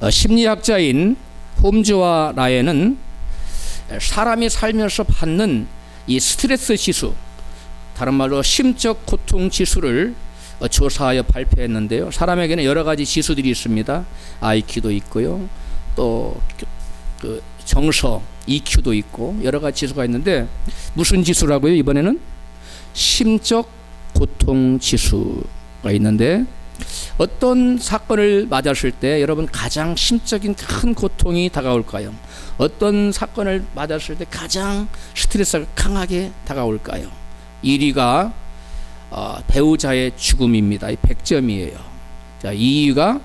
심리학자인 홈즈와 라엔은 사람이 살면서 받는 이 스트레스 지수, 다른 말로 심적 고통 지수를 조사하여 발표했는데요. 사람에게는 여러 가지 지수들이 있습니다. IQ도 있고요, 또 그 정서 EQ도 있고 여러 가지 지수가 있는데, 무슨 지수라고요? 이번에는 심적 고통 지수가 있는데, 어떤 사건을 맞았을 때 여러분 가장 심적인 큰 고통이 다가올까요? 어떤 사건을 맞았을 때 가장 스트레스가 강하게 다가올까요? 1위가 배우자의 죽음입니다. 100점이에요. 자, 2위가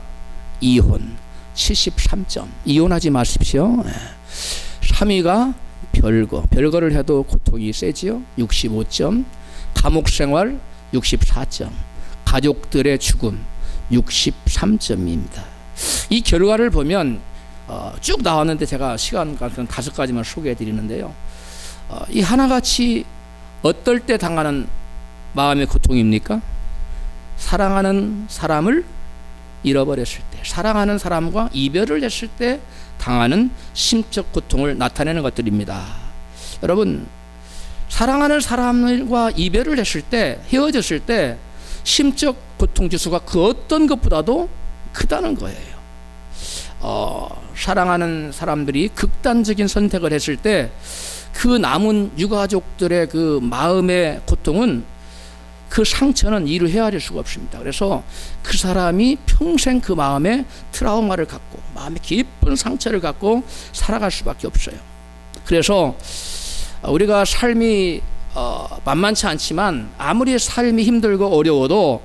이혼 73점. 이혼하지 마십시오. 3위가 별거를 해도 고통이 세지요. 65점. 감옥 생활 64점. 가족들의 죽음 63점입니다. 이 결과를 보면 쭉 나왔는데 제가 시간 관계상 5가지만 소개해 드리는데요. 이 하나같이 어떨 때 당하는 마음의 고통입니까? 사랑하는 사람을 잃어버렸을 때, 사랑하는 사람과 이별을 했을 때 당하는 심적 고통을 나타내는 것들입니다. 여러분, 사랑하는 사람과 이별을 했을 때, 헤어졌을 때 심적 고통 지수가 그 어떤 것보다도 크다는 거예요. 사랑하는 사람들이 극단적인 선택을 했을 때 그 남은 유가족들의 그 마음의 고통은, 그 상처는 이루 헤아릴 수가 없습니다. 그래서 그 사람이 평생 그 마음에 트라우마를 갖고, 마음에 깊은 상처를 갖고 살아갈 수밖에 없어요. 그래서 우리가 삶이 만만치 않지만, 아무리 삶이 힘들고 어려워도,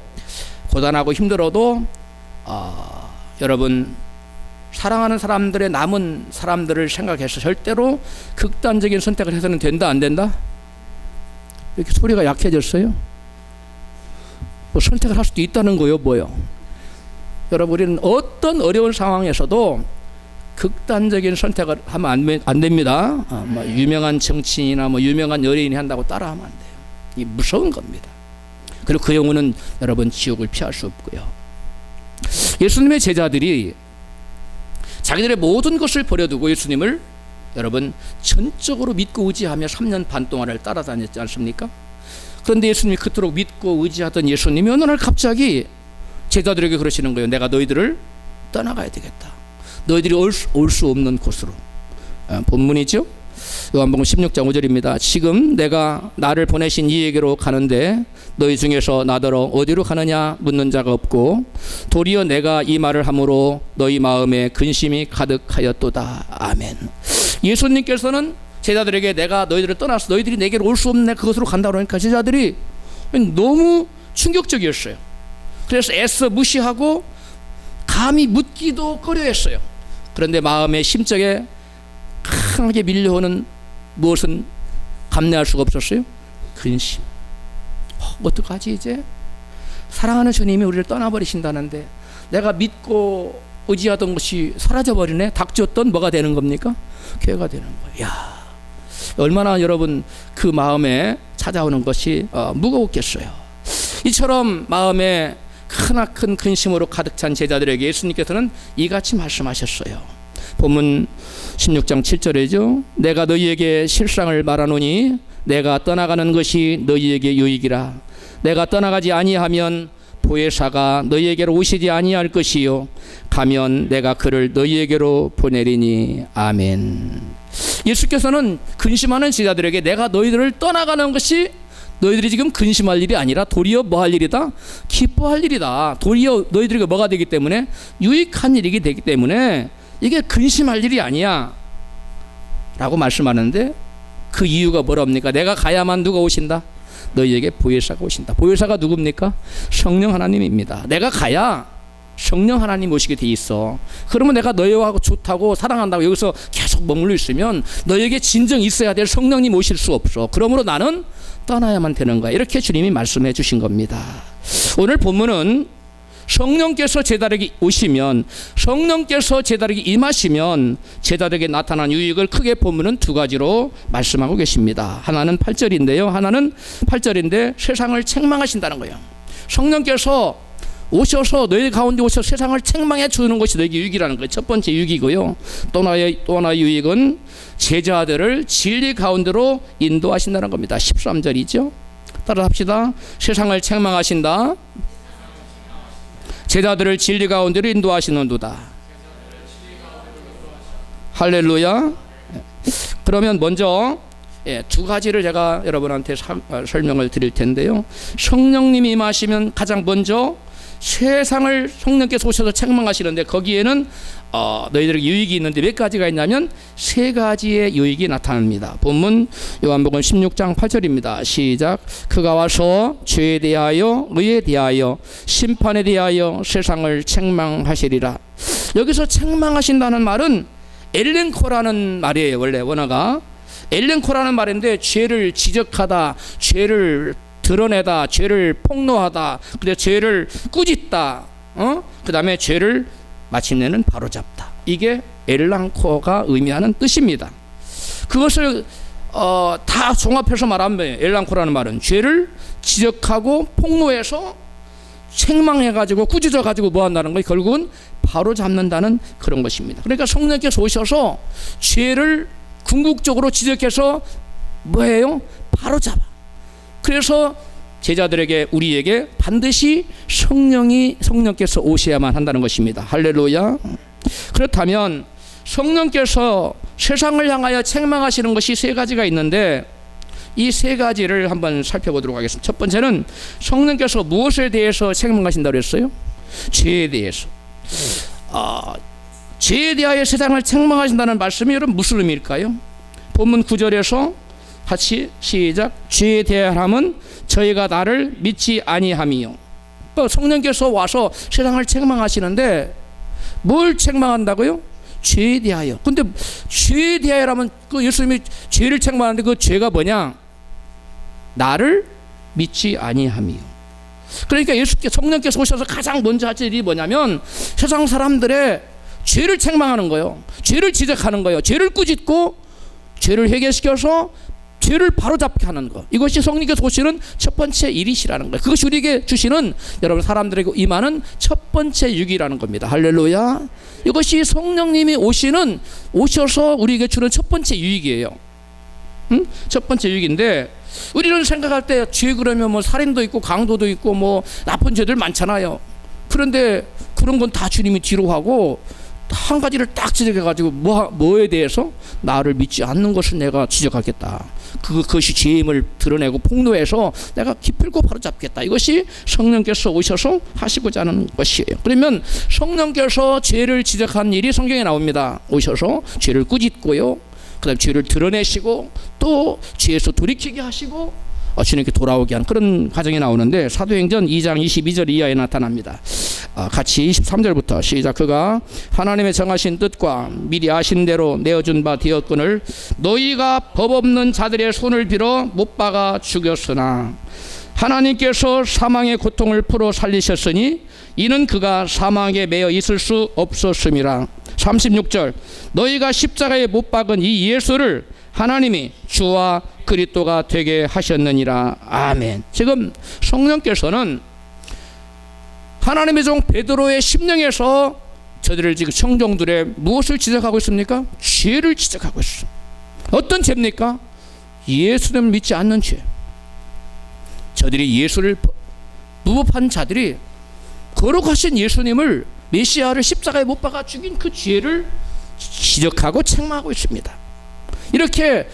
고단하고 힘들어도 여러분, 사랑하는 사람들의 남은 사람들을 생각해서 절대로 극단적인 선택을 해서는 된다, 안 된다? 이렇게 소리가 약해졌어요? 뭐 선택을 할 수도 있다는 거요, 뭐요? 여러분, 우리는 어떤 어려운 상황에서도 극단적인 선택을 하면 안 됩니다. 뭐 유명한 정치인이나 뭐 유명한 연예인이 한다고 따라하면 안 돼요. 이 무서운 겁니다. 그리고 그 영혼은 여러분 지옥을 피할 수 없고요. 예수님의 제자들이 자기들의 모든 것을 버려두고 예수님을 여러분 전적으로 믿고 의지하며 3년 반 동안을 따라다녔지 않습니까? 그런데 예수님이 그토록 믿고 의지하던 예수님이 어느 날 갑자기 제자들에게 그러시는 거예요. 내가 너희들을 떠나가야 되겠다. 너희들이 올 수 없는 곳으로. 본문이죠. 요한복음 16장 5절입니다. 지금 내가 나를 보내신 이에게로 가는데 너희 중에서 나더러 어디로 가느냐 묻는 자가 없고, 도리어 내가 이 말을 함으로 너희 마음에 근심이 가득하였도다. 아멘. 예수님께서는 제자들에게 내가 너희들을 떠나서 너희들이 내게로 올 수 없네, 그것으로 간다고 하니까 제자들이 너무 충격적이었어요. 그래서 애써 무시하고 감히 묻기도 꺼려했어요. 그런데 마음의 심적에 강하게 밀려오는 무엇은 감내할 수가 없었어요? 근심. 어떡하지 이제? 사랑하는 주님이 우리를 떠나버리신다는데 내가 믿고 의지하던 것이 사라져버리네. 닥쳤던 뭐가 되는 겁니까? 괴가 되는 거예요. 야, 얼마나 여러분 그 마음에 찾아오는 것이 무거웠겠어요. 이처럼 마음에 크나큰 근심으로 가득 찬 제자들에게 예수님께서는 이같이 말씀하셨어요. 본문 16장 7절이죠. 내가 너희에게 실상을 말하노니 내가 떠나가는 것이 너희에게 유익이라. 내가 떠나가지 아니하면 보혜사가 너희에게로 오시지 아니할 것이요 가면 내가 그를 너희에게로 보내리니. 아멘. 예수께서는 근심하는 제자들에게 내가 너희들을 떠나가는 것이 너희들이 지금 근심할 일이 아니라 도리어 뭐 할 일이다? 기뻐할 일이다. 도리어 너희들에게 뭐가 되기 때문에? 유익한 일이 되기 때문에 이게 근심할 일이 아니야 라고 말씀하는데, 그 이유가 뭐랍니까? 내가 가야만 누가 오신다? 너희에게 보혜사가 오신다. 보혜사가 누굽니까? 성령 하나님입니다. 내가 가야 성령 하나님 오시게 돼 있어. 그러면 내가 너희하고 좋다고 사랑한다고 여기서 계속 머물러 있으면 너희에게 진정 있어야 될 성령님 오실 수 없어. 그러므로 나는 떠나야만 되는 거야. 이렇게 주님이 말씀해 주신 겁니다. 오늘 본문은 성령께서 제자들에게 오시면, 성령께서 제자들에게 임하시면 제자들에게 나타난 유익을 크게 본문은 두 가지로 말씀하고 계십니다. 하나는 8절인데요. 하나는 8절인데 세상을 책망하신다는 거예요. 성령께서 오셔서 너희 가운데 오셔서 세상을 책망해 주는 것이 너희에게 유익이라는 거예요. 첫 번째 유익이고요. 또 하나의 유익은 제자들을 진리 가운데로 인도하신다는 겁니다. 13절이죠. 따라 합시다. 세상을 책망하신다. 제자들을 진리 가운데로 인도하시는도다. 할렐루야. 그러면 먼저 두 가지를 제가 여러분한테 설명을 드릴 텐데요. 성령님이 임하시면 가장 먼저 세상을 성령께서 오셔서 책망하시는데 거기에는 너희들에게 유익이 있는데 몇 가지가 있냐면 세 가지의 유익이 나타납니다. 본문 요한복음 16장 8절입니다. 시작. 그가 와서 죄에 대하여 의에 대하여 심판에 대하여 세상을 책망하시리라. 여기서 책망하신다는 말은 엘렌코라는 말이에요. 원래 원어가 엘렌코라는 말인데 죄를 지적하다, 죄를 드러내다, 죄를 폭로하다, 그래 죄를 꾸짖다, 그 다음에 죄를 마침내는 바로잡다. 이게 엘랑코가 의미하는 뜻입니다. 그것을 다 종합해서 말하면 엘랑코라는 말은 죄를 지적하고 폭로해서 책망해가지고 꾸짖어가지고 뭐 한다는 거예요? 결국은 바로잡는다는 그런 것입니다. 그러니까 성령께서 오셔서 죄를 궁극적으로 지적해서 뭐예요? 바로잡아. 그래서 제자들에게 우리에게 반드시 성령께서 오셔야만 한다는 것입니다. 할렐루야. 그렇다면 성령께서 세상을 향하여 책망하시는 것이 세 가지가 있는데 이 세 가지를 한번 살펴보도록 하겠습니다. 첫 번째는 성령께서 무엇에 대해서 책망하신다고 했어요? 죄에 대해서. 죄에 대하여 세상을 책망하신다는 말씀이 여러분 무슨 의미일까요? 본문 9절에서 같이 시작. 죄에 대하여는 저희가 나를 믿지 아니함이요. 성령께서 와서 세상을 책망하시는데 뭘 책망한다고요? 죄에 대하여. 근데 죄에 대하여라면 그 예수님이 죄를 책망하는데 그 죄가 뭐냐? 나를 믿지 아니함이요. 그러니까 성령께서 오셔서 가장 먼저 하실 일이 뭐냐면 세상 사람들의 죄를 책망하는 거예요. 죄를 지적하는 거예요. 죄를 꾸짖고 죄를 해결시켜서 죄를 바로잡게 하는 것. 이것이 성령께서 오시는 첫 번째 일이시라는 거예요. 그것이 우리에게 주시는 여러분 사람들에게 임하는 첫 번째 유익이라는 겁니다. 할렐루야. 이것이 성령님이 오셔서 우리에게 주는 첫 번째 유익이에요. 첫 번째 유익인데 우리는 생각할 때 죄 그러면 뭐 살인도 있고 강도도 있고 뭐 나쁜 죄들 많잖아요. 그런데 그런 건 다 주님이 뒤로 하고 한 가지를 딱 지적해가지고 뭐에 대해서 나를 믿지 않는 것을 내가 지적하겠다. 그것이 죄임을 드러내고 폭로해서 내가 기필코 바로잡겠다. 이것이 성령께서 오셔서 하시고자 하는 것이에요. 그러면 성령께서 죄를 지적한 일이 성경에 나옵니다. 오셔서 죄를 꾸짖고요. 그 다음에 죄를 드러내시고 또 죄에서 돌이키게 하시고 주님께 돌아오게 하는 그런 과정이 나오는데 사도행전 2장 22절 이하에 나타납니다. 같이 23절부터 시작. 그가 하나님의 정하신 뜻과 미리 아신 대로 내어준 바 되었거늘 너희가 법 없는 자들의 손을 빌어 못 박아 죽였으나 하나님께서 사망의 고통을 풀어 살리셨으니 이는 그가 사망에 매여 있을 수 없었음이라. 36절 너희가 십자가에 못 박은 이 예수를 하나님이 주와 그리스도가 되게 하셨느니라. 아멘. 지금 성령께서는 하나님의 종 베드로의 심령에서 저들을 지금 청종들의 무엇을 지적하고 있습니까? 죄를 지적하고 있습니다. 어떤 죄입니까? 예수님을 믿지 않는 죄. 저들이 예수를 무법한 자들이 거룩하신 예수님을 메시아를 십자가에 못 박아 죽인 그 죄를 지적하고 책망하고 있습니다. 이렇게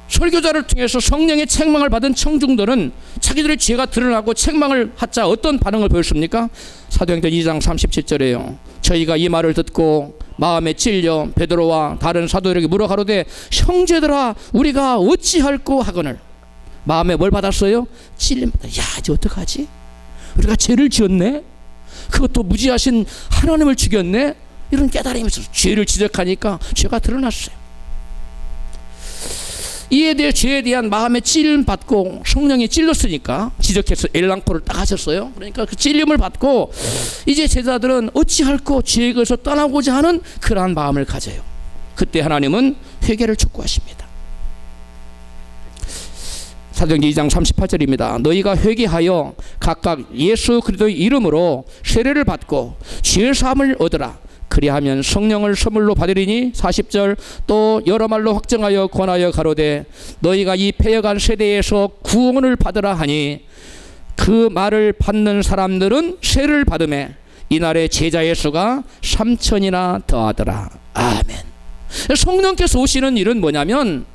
설교자를 통해서 성령의 책망을 받은 청중들은 자기들의 죄가 드러나고 책망을 하자 어떤 반응을 보였습니까? 사도행전 2장 37절에요. 저희가 이 말을 듣고 마음에 찔려 베드로와 다른 사도들에게 물어 가로되 형제들아 우리가 어찌할꼬 하거늘. 마음에 뭘 받았어요? 찔림 받아. 야 이제 어떡하지? 우리가 죄를 지었네? 그것도 무지하신 하나님을 죽였네? 이런 깨달음이 있어서 죄를 지적하니까 죄가 드러났어요. 이에 대해 죄에 대한 마음의 찔림 받고 성령이 찔렀으니까 지적해서 엘랑코를 딱 하셨어요. 그러니까 그 찔림을 받고 이제 제자들은 어찌할꼬 죄에서 떠나고자 하는 그러한 마음을 가져요. 그때 하나님은 회개를 촉구하십니다. 사도행전 2장 38절입니다. 너희가 회개하여 각각 예수 그리스도의 이름으로 세례를 받고 죄 사함을 얻으라. 그리하면 성령을 선물로 받으리니 40절 또 여러 말로 확정하여 권하여 가로되 너희가 이 패여간 세대에서 구원을 받으라 하니 그 말을 받는 사람들은 세례를 받음에 이날의 제자의 수가 3,000이나 더하더라. 아멘. 성령께서 오시는 일은 뭐냐면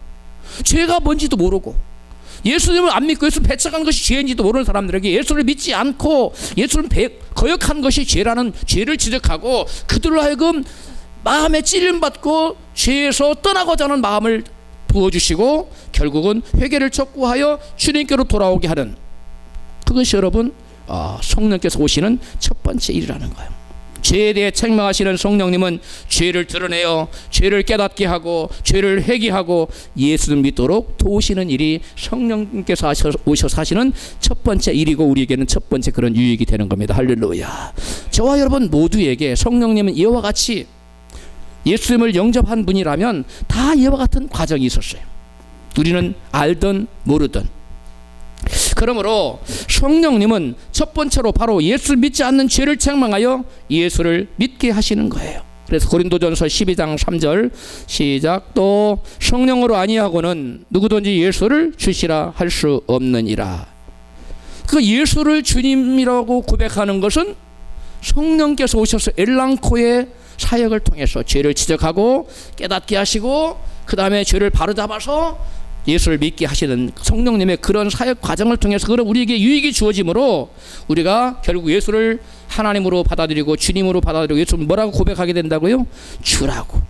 죄가 뭔지도 모르고 예수님을 안 믿고 예수를 배척한 것이 죄인지도 모르는 사람들에게 예수를 믿지 않고 예수를 거역한 것이 죄라는 죄를 지적하고 그들로 하여금 마음에 찔림받고 죄에서 떠나고자 하는 마음을 부어주시고 결국은 회개를 촉구하여 주님께로 돌아오게 하는 그것이 여러분 성령께서 오시는 첫 번째 일이라는 거예요. 죄에 대해 책망하시는 성령님은 죄를 드러내어 죄를 깨닫게 하고 죄를 회개하고 예수를 믿도록 도우시는 일이 성령님께서 오셔서 하시는 첫 번째 일이고 우리에게는 첫 번째 그런 유익이 되는 겁니다. 할렐루야. 저와 여러분 모두에게 성령님은 이와 같이 예수님을 영접한 분이라면 다 이와 같은 과정이 있었어요. 우리는 알든 모르든. 그러므로 성령님은 첫 번째로 바로 예수를 믿지 않는 죄를 책망하여 예수를 믿게 하시는 거예요. 그래서 고린도전서 12장 3절 시작 또 성령으로 아니하고는 누구든지 예수를 주시라 할 수 없느니라. 그 예수를 주님이라고 고백하는 것은 성령께서 오셔서 엘랑코의 사역을 통해서 죄를 지적하고 깨닫게 하시고 그 다음에 죄를 바로잡아서 예수를 믿게 하시는 성령님의 그런 사역 과정을 통해서 그런 우리에게 유익이 주어지므로 우리가 결국 예수를 하나님으로 받아들이고 주님으로 받아들이고 예수를 뭐라고 고백하게 된다고요? 주라고.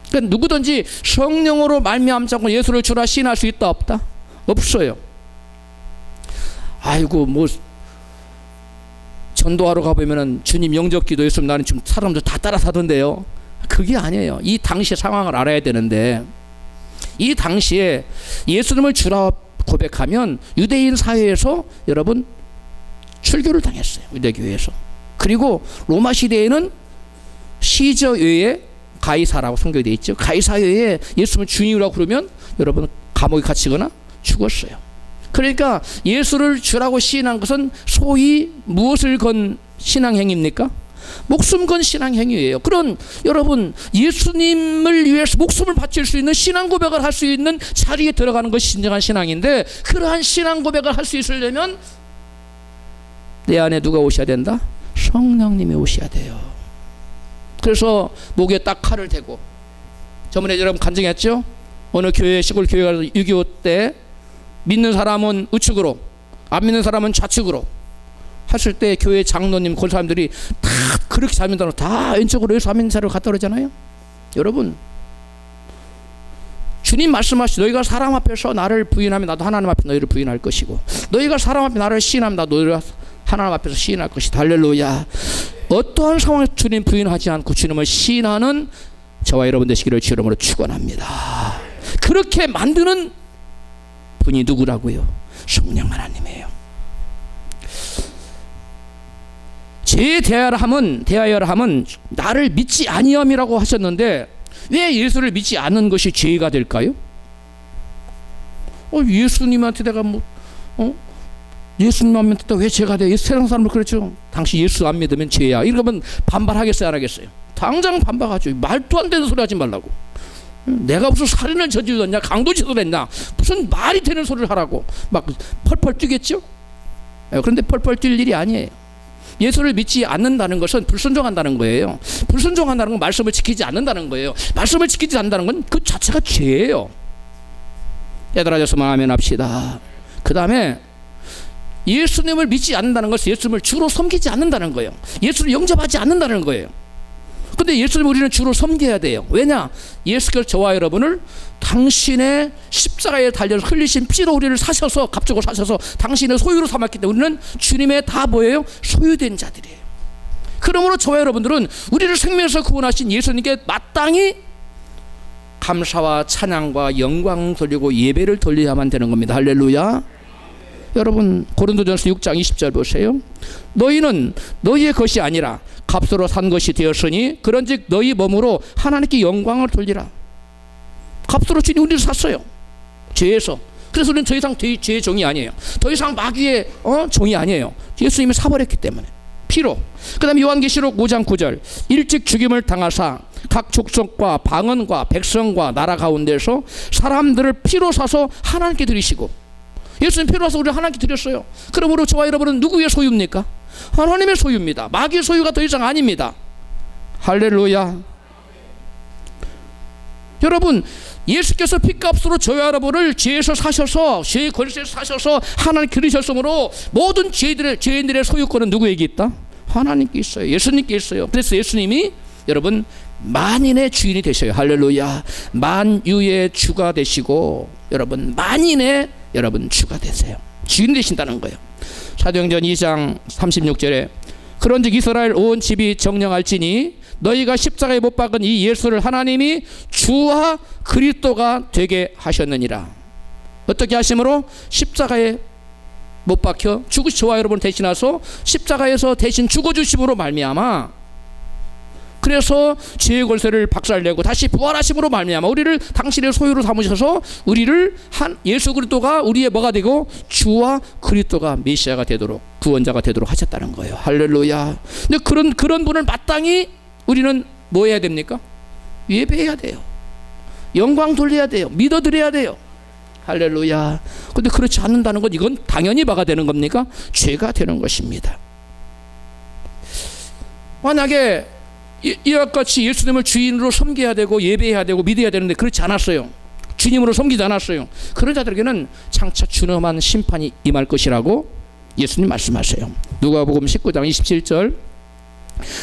그러니까 누구든지 성령으로 말미암자고 예수를 주라 시인할 수 있다 없다? 없어요. 아이고 뭐 전도하러 가보면은 주님 영접기도 했으면 나는 지금 사람들 다 따라사던데요. 그게 아니에요. 이 당시 상황을 알아야 되는데 이 당시에 예수님을 주라 고백하면 유대인 사회에서 여러분 출교를 당했어요. 유대교회에서. 그리고 로마 시대에는 시저 외에 가이사라고 성경에 되어 있죠. 가이사 외에 예수님을 주님이라고 그러면 여러분 감옥에 갇히거나 죽었어요. 그러니까 예수를 주라고 시인한 것은 소위 무엇을 건 신앙행위입니까? 목숨 건 신앙행위예요. 그런 여러분 예수님을 위해서 목숨을 바칠 수 있는 신앙 고백을 할 수 있는 자리에 들어가는 것이 진정한 신앙인데 그러한 신앙 고백을 할 수 있으려면 내 안에 누가 오셔야 된다? 성령님이 오셔야 돼요. 그래서 목에 딱 칼을 대고 저번에 여러분 간증했죠? 어느 교회 시골 교회 가서 6.25 때 믿는 사람은 우측으로 안 믿는 사람은 좌측으로 하실 때 교회 장로님 그 사람들이 다 그렇게 자면다고 다 왼쪽으로 해서 하면 자리로 갔다 그러잖아요. 여러분 주님 말씀하시 너희가 사람 앞에서 나를 부인하면 나도 하나님 앞에 너희를 부인할 것이고 너희가 사람 앞에 나를 시인하면 나도 너희를 하나님 앞에서 시인할 것이다. 할렐루야. 어떠한 상황에서 주님 부인하지 않고 주님을 시인하는 저와 여러분 되시기를 주 이름으로 축원합니다. 그렇게 만드는 분이 누구라고요? 성령 하나님이에요. 죄에 대하여라 함은 나를 믿지 아니함이라고 하셨는데 왜 예수를 믿지 않는 것이 죄가 될까요? 예수님한테 내가 예수님한테 왜 죄가 돼? 세상 사람들 그렇죠. 당신 예수 안 믿으면 죄야. 이러면 반발하겠어요, 안 하겠어요? 당장 반박하죠. 말도 안 되는 소리 하지 말라고. 내가 무슨 살인을 저질렀냐, 강도짓을 했냐, 무슨 말이 되는 소리를 하라고 막 펄펄 뛰겠죠. 그런데 펄펄 뛸 일이 아니에요. 예수를 믿지 않는다는 것은 불순종한다는 거예요. 불순종한다는 건 말씀을 지키지 않는다는 거예요. 말씀을 지키지 않는다는 건 그 자체가 죄예요. 깨달아졌으면 아멘 합시다. 그 다음에 예수님을 믿지 않는다는 것은 예수님을 주로 섬기지 않는다는 거예요. 예수를 영접하지 않는다는 거예요. 근데 예수님을 우리는 주로 섬겨야 돼요. 왜냐? 예수께서 저와 여러분을 당신의 십자가에 달려서 흘리신 피로 우리를 사셔서 값주고 사셔서 당신의 소유로 삼았기 때문에 우리는 주님의 다 뭐예요? 소유된 자들이에요. 그러므로 저와 여러분들은 우리를 생명에서 구원하신 예수님께 마땅히 감사와 찬양과 영광 돌리고 예배를 돌려야만 되는 겁니다. 할렐루야. 여러분 고린도전서 6장 20절 보세요. 너희는 너희의 것이 아니라 값으로 산 것이 되었으니 그런즉 너희 몸으로 하나님께 영광을 돌리라. 값으로 주님 우리를 샀어요. 죄에서. 그래서 우리는 더 이상 죄의 종이 아니에요. 더 이상 마귀의 종이 아니에요. 예수님이 사버렸기 때문에. 피로. 그 다음에 요한계시록 5장 9절 일찍 죽임을 당하사 각 족속과 방언과 백성과 나라 가운데서 사람들을 피로 사서 하나님께 드리시고, 예수님 피로 사서 우리를 하나님께 드렸어요. 그러므로 저와 여러분은 누구의 소유입니까? 하나님의 소유입니다. 마귀의 소유가 더 이상 아닙니다. 할렐루야. 여러분, 예수께서 피값으로 저와 여러분을 죄에서 사셔서, 죄의 권세에서 사셔서 하나님 기르셨으므로 모든 죄인들의 소유권은 누구에게 있다? 하나님께 있어요. 예수님께 있어요. 그래서 예수님이 여러분 만인의 주인이 되셔요. 할렐루야. 만유의 주가 되시고, 여러분 만인의 여러분 주가 되세요. 주인 되신다는 거예요. 사도행전 2장 36절에 그런즉 이스라엘 온 집이 정령할지니 너희가 십자가에 못 박은 이 예수를 하나님이 주와 그리스도가 되게 하셨느니라. 어떻게 하심으로? 십자가에 못 박혀 저와 여러분 대신하서 십자가에서 대신 죽어주심으로 말미암아, 그래서 죄의 권세를 박살내고 다시 부활하심으로 말미암아 우리를 당신의 소유로 삼으셔서 우리를 예수 그리스도가 우리의 뭐가 되고 주와 그리스도가 메시아가 되도록, 구원자가 되도록 하셨다는 거예요. 할렐루야. 근데 그런 분을 마땅히 우리는 뭐 해야 됩니까? 예배해야 돼요. 영광 돌려야 돼요. 믿어드려야 돼요. 할렐루야. 근데 그렇지 않는다는 건 이건 당연히 뭐가 되는 겁니까? 죄가 되는 것입니다. 만약에 이와 같이 예수님을 주인으로 섬겨야 되고 예배해야 되고 믿어야 되는데 그렇지 않았어요. 주님으로 섬기지 않았어요. 그런 자들에게는 장차 준엄한 심판이 임할 것이라고 예수님 말씀하세요. 누가복음 19장 27절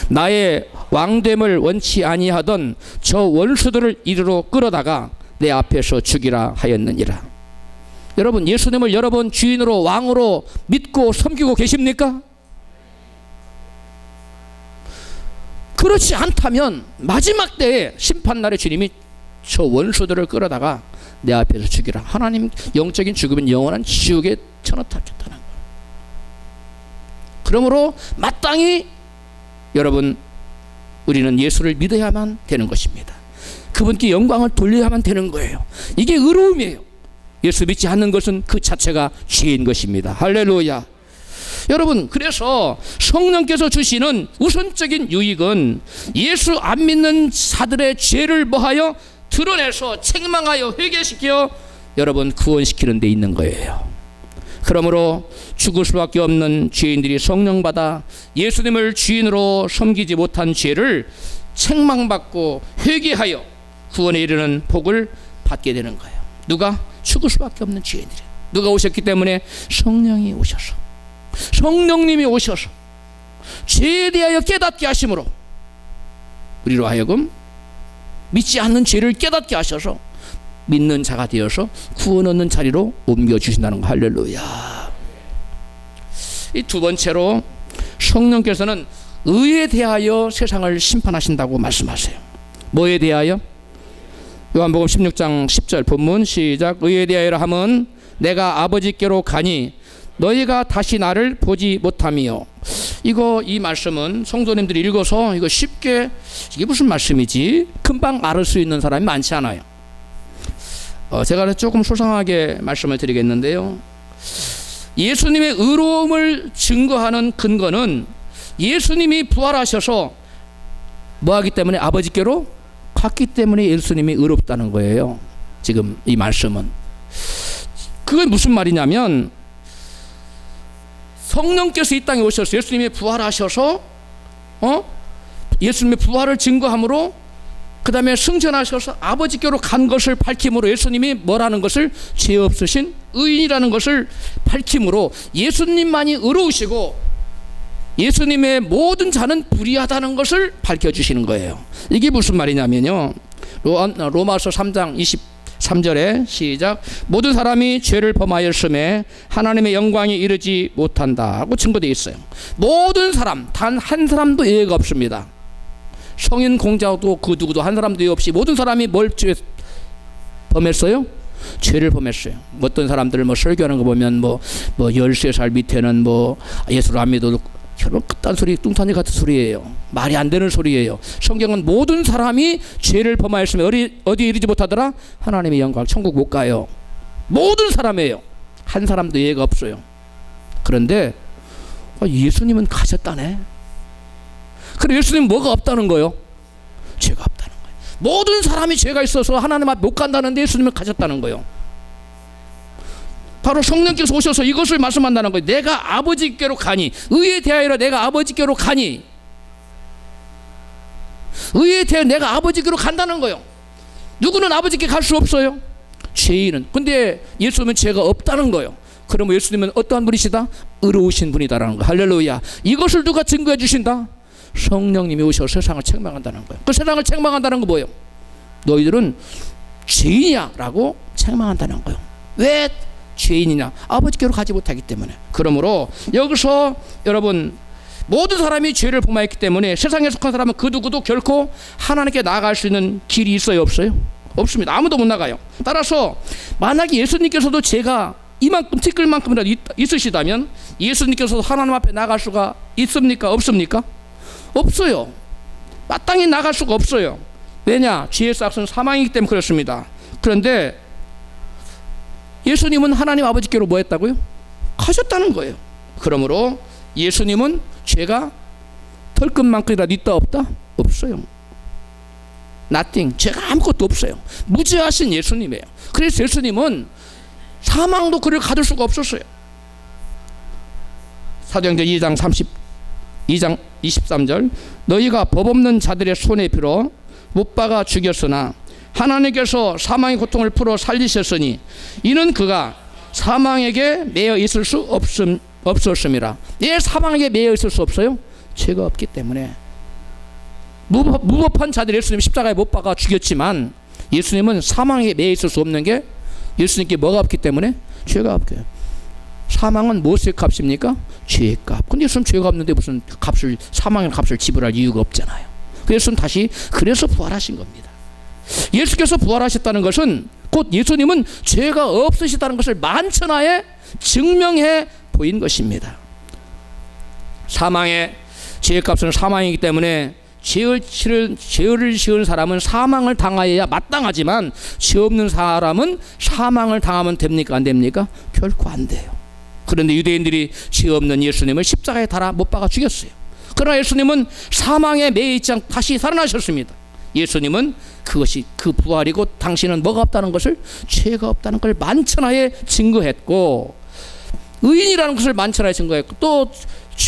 나의 왕됨을 원치 아니하던 저 원수들을 이리로 끌어다가 내 앞에서 죽이라 하였느니라. 여러분, 예수님을 여러분 주인으로 왕으로 믿고 섬기고 계십니까? 그렇지 않다면 마지막 때에 심판날에 주님이 저 원수들을 끌어다가 내 앞에서 죽이라. 하나님 영적인 죽음은 영원한 지옥에 쳐넣다겠다는 거예요. 그러므로 마땅히 여러분 우리는 예수를 믿어야만 되는 것입니다. 그분께 영광을 돌려야만 되는 거예요. 이게 의로움이에요. 예수 믿지 않는 것은 그 자체가 죄인 것입니다. 할렐루야. 여러분, 그래서 성령께서 주시는 우선적인 유익은 예수 안 믿는 자들의 죄를 뭐하여 드러내서 책망하여 회개시켜 여러분 구원시키는 데 있는 거예요. 그러므로 죽을 수밖에 없는 죄인들이 성령 받아 예수님을 주인으로 섬기지 못한 죄를 책망받고 회개하여 구원에 이르는 복을 받게 되는 거예요. 누가? 죽을 수밖에 없는 죄인들이. 누가 오셨기 때문에? 성령이 오셔서, 성령님이 오셔서 죄에 대하여 깨닫게 하심으로 우리로 하여금 믿지 않는 죄를 깨닫게 하셔서 믿는 자가 되어서 구원 얻는 자리로 옮겨주신다는 거. 할렐루야. 이 두 번째로 성령께서는 의에 대하여 세상을 심판하신다고 말씀하세요. 뭐에 대하여? 요한복음 16장 10절 본문 시작. 의에 대하여라 함은 내가 아버지께로 가니 너희가 다시 나를 보지 못하며. 이 말씀은 성도님들이 읽어서 이거 쉽게 이게 무슨 말씀이지? 금방 알을 수 있는 사람이 많지 않아요. 제가 조금 소상하게 말씀을 드리겠는데요. 예수님의 의로움을 증거하는 근거는 예수님이 부활하셔서 뭐하기 때문에? 아버지께로 갔기 때문에 예수님이 의롭다는 거예요. 지금 이 말씀은 그게 무슨 말이냐면 성령께서 이 땅에 오셔서 예수님이 부활하셔서 예수님의 부활을 증거함으로 그 다음에 승천하셔서 아버지께로 간 것을 밝힘으로 예수님이 뭐라는 것을 죄 없으신 의인이라는 것을 밝힘으로 예수님만이 의로우시고 예수님의 모든 자는 불의하다는 것을 밝혀주시는 거예요. 이게 무슨 말이냐면요, 로마서 3장 23절에 시작. 모든 사람이 죄를 범하였음에 하나님의 영광에 이르지 못한다고 증거되어 있어요. 모든 사람, 단 한 사람도 예외가 없습니다. 성인 공자도 그 누구도 한 사람도 예외 없이 모든 사람이 뭘 범했어요? 죄를 범했어요. 어떤 사람들을 설교하는 거 보면 13살 밑에는 예수를 안 믿어도 결혼 그딴 소리, 뚱딴지 같은 소리예요. 말이 안 되는 소리예요. 성경은 모든 사람이 죄를 범하였으면 어디에 이르지 못하더라? 하나님의 영광, 천국 못 가요. 모든 사람이에요. 한 사람도 예외가 없어요. 그런데 예수님은 가셨다네. 그럼 예수님은 뭐가 없다는 거예요? 죄가 없다는 거예요. 모든 사람이 죄가 있어서 하나님 앞에 못 간다는데 예수님은 가셨다는 거예요. 바로 성령께서 오셔서 이것을 말씀한다는 거예요. 내가 아버지께로 가니, 의에 대하여 내가 아버지께로 가니, 의에 대해 내가 아버지께로 간다는 거예요. 누구는 아버지께 갈 수 없어요. 죄인은. 근데 예수님은 죄가 없다는 거예요. 그러면 예수님은 어떠한 분이시다? 의로우신 분이다라는 거예요. 할렐루야. 이것을 누가 증거해 주신다? 성령님이 오셔서 세상을 책망한다는 거예요. 그 세상을 책망한다는 거 뭐예요? 너희들은 죄인이야 라고 책망한다는 거예요. 왜 죄인이냐? 아버지께로 가지 못하기 때문에. 그러므로 여기서 여러분, 모든 사람이 죄를 범하였기 때문에 세상에 속한 사람은 그 누구도 결코 하나님께 나아갈 수 있는 길이 있어요? 없어요? 없습니다. 아무도 못 나가요. 따라서 만약에 예수님께서도 죄가 이만큼 티끌만큼이라도 있으시다면 예수님께서도 하나님 앞에 나갈 수가 있습니까? 없습니까? 없어요. 마땅히 나갈 수가 없어요. 왜냐? 죄의 싹은 사망이기 때문에 그렇습니다. 그런데 예수님은 하나님 아버지께로 뭐 했다고요? 가셨다는 거예요. 그러므로 예수님은 죄가 털끝만큼이라도 있다 없다? 없어요. nothing. 죄가 아무것도 없어요. 무죄하신 예수님이에요. 그래서 예수님은 사망도 그를 가둘 수가 없었어요. 사도행전 2장 23절 너희가 법 없는 자들의 손에 빌어 못 박아 죽였으나 하나님께서 사망의 고통을 풀어 살리셨으니 이는 그가 사망에게 매여 있을 수 없었음이라. 왜 사망에게 매여 있을 수 없어요? 죄가 없기 때문에. 무법한 자들 예수님 십자가에 못 박아 죽였지만 예수님은 사망에 매여 있을 수 없는 게 예수님께 뭐가 없기 때문에? 죄가 없게. 사망은 무엇의 값입니까? 죄의 값. 근데 예수님 죄가 없는데 무슨 값을, 사망의 값을 지불할 이유가 없잖아요. 예수님 다시 그래서 부활하신 겁니다. 예수께서 부활하셨다는 것은 곧 예수님은 죄가 없으시다는 것을 만천하에 증명해 보인 것입니다. 사망의 죄의 값은 사망이기 때문에 죄를 지은 사람은 사망을 당하여야 마땅하지만 죄 없는 사람은 사망을 당하면 됩니까? 안 됩니까? 결코 안 돼요. 그런데 유대인들이 죄 없는 예수님을 십자가에 달아 못 박아 죽였어요. 그러나 예수님은 사망에 매여 있지 않고 다시 살아나셨습니다. 예수님은 그것이 그 부활이고 당신은 뭐가 없다는 것을, 죄가 없다는 걸 만천하에 증거했고, 의인이라는 것을 만천하에 증거했고, 또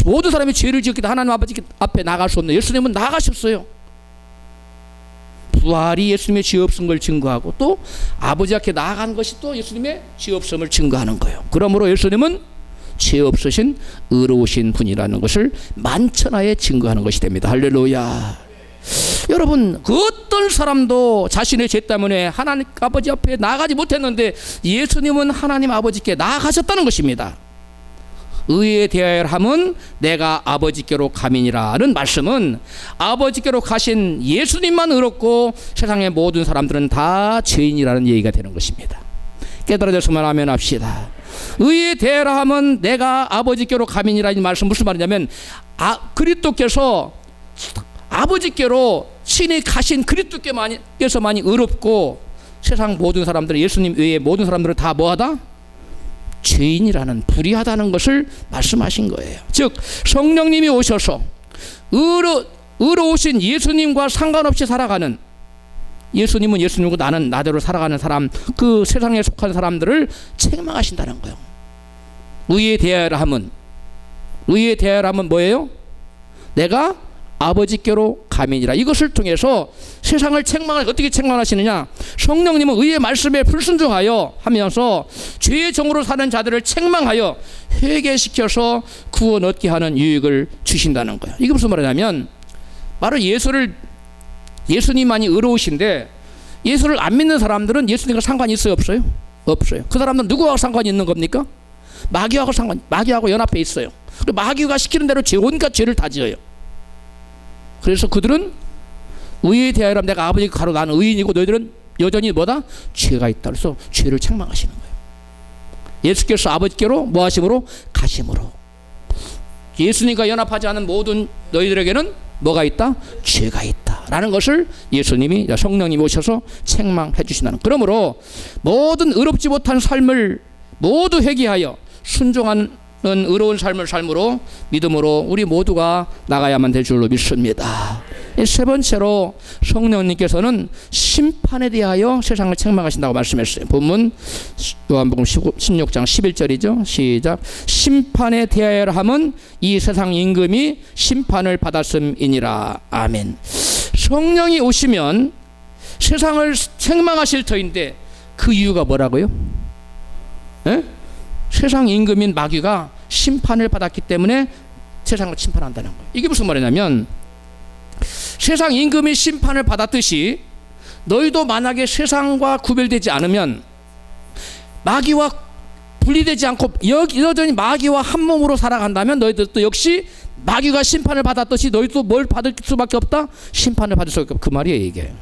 모든 사람이 죄를 지었기 때문에 하나님 아버지 앞에 나갈 수 없는 예수님은 나가셨어요. 부활이 예수님의 죄 없은 걸 증거하고 또 아버지 앞에 나아간 것이 또 예수님의 죄 없음을 증거하는 거예요. 그러므로 예수님은 죄 없으신 의로우신 분이라는 것을 만천하에 증거하는 것이 됩니다. 할렐루야. 여러분, 그 어떤 사람도 자신의 죄 때문에 하나님 아버지 앞에 나아가지 못했는데 예수님은 하나님 아버지께 나아가셨다는 것입니다. 의에 대하여 함은 내가 아버지께로 가민이라는 말씀은 아버지께로 가신 예수님만 의롭고 세상의 모든 사람들은 다 죄인이라는 얘기가 되는 것입니다. 깨달아졌으면 아멘 합시다. 의에 대하여 함은 내가 아버지께로 가민이라는 말씀 무슨 말이냐면 그리스도께서 아버지께로 친히 가신 그리스도께서만이 의롭고 세상 모든 사람들은 예수님 외에 모든 사람들은 다 뭐하다? 죄인이라는, 불의하다는 것을 말씀하신 거예요. 즉 성령님이 오셔서 의로우신 예수님과 상관없이 살아가는, 예수님은 예수님이고 나는 나대로 살아가는 사람, 그 세상에 속한 사람들을 책망하신다는 거예요. 의에 대하여 함은 뭐예요? 내가 아버지께로 가민이라. 이것을 통해서 세상을 어떻게 책망하시느냐? 성령님은 의의 말씀에 불순종하여 하면서 죄의 종으로 사는 자들을 책망하여 회개시켜서 구원 얻게 하는 유익을 주신다는 거예요. 이게 무슨 말이냐면 바로 예수님만이 의로우신데 예수를 안 믿는 사람들은 예수님과 상관이 있어요? 없어요? 없어요. 그 사람들은 누구하고 상관이 있는 겁니까? 마귀하고 연합해 있어요. 마귀가 시키는 대로 온갖 죄를 다 지어요. 그래서 그들은 의에 대하여 내가 아버지 가로 나는 의인이고 너희들은 여전히 뭐다? 죄가 있다. 그래서 죄를 책망하시는 거예요. 예수께서 아버지께로 뭐 하심으로? 가심으로. 예수님과 연합하지 않은 모든 너희들에게는 뭐가 있다? 죄가 있다. 라는 것을 예수님이, 성령님이 오셔서 책망해 주신다는. 그러므로 모든 의롭지 못한 삶을 모두 회개하여 순종하는 의로운 삶을 삶으로 믿음으로 우리 모두가 나가야만 될 줄로 믿습니다. 세 번째로 성령님께서는 심판에 대하여 세상을 책망하신다고 말씀했어요. 본문 요한복음 16장 11절이죠. 시작. 심판에 대하여 함은 이 세상 임금이 심판을 받았음이니라. 아멘. 성령이 오시면 세상을 책망하실 터인데 그 이유가 뭐라고요? 에? 세상 임금인 마귀가 심판을 받았기 때문에 세상을 심판한다는 거예요. 이게 무슨 말이냐면 세상 임금이 심판을 받았듯이 너희도 만약에 세상과 구별되지 않으면 마귀와 분리되지 않고 여전히 마귀와 한 몸으로 살아간다면 너희들도 역시 마귀가 심판을 받았듯이 너희도 뭘 받을 수밖에 없다? 심판을 받을 수밖에 없다. 그 말이에요 이게.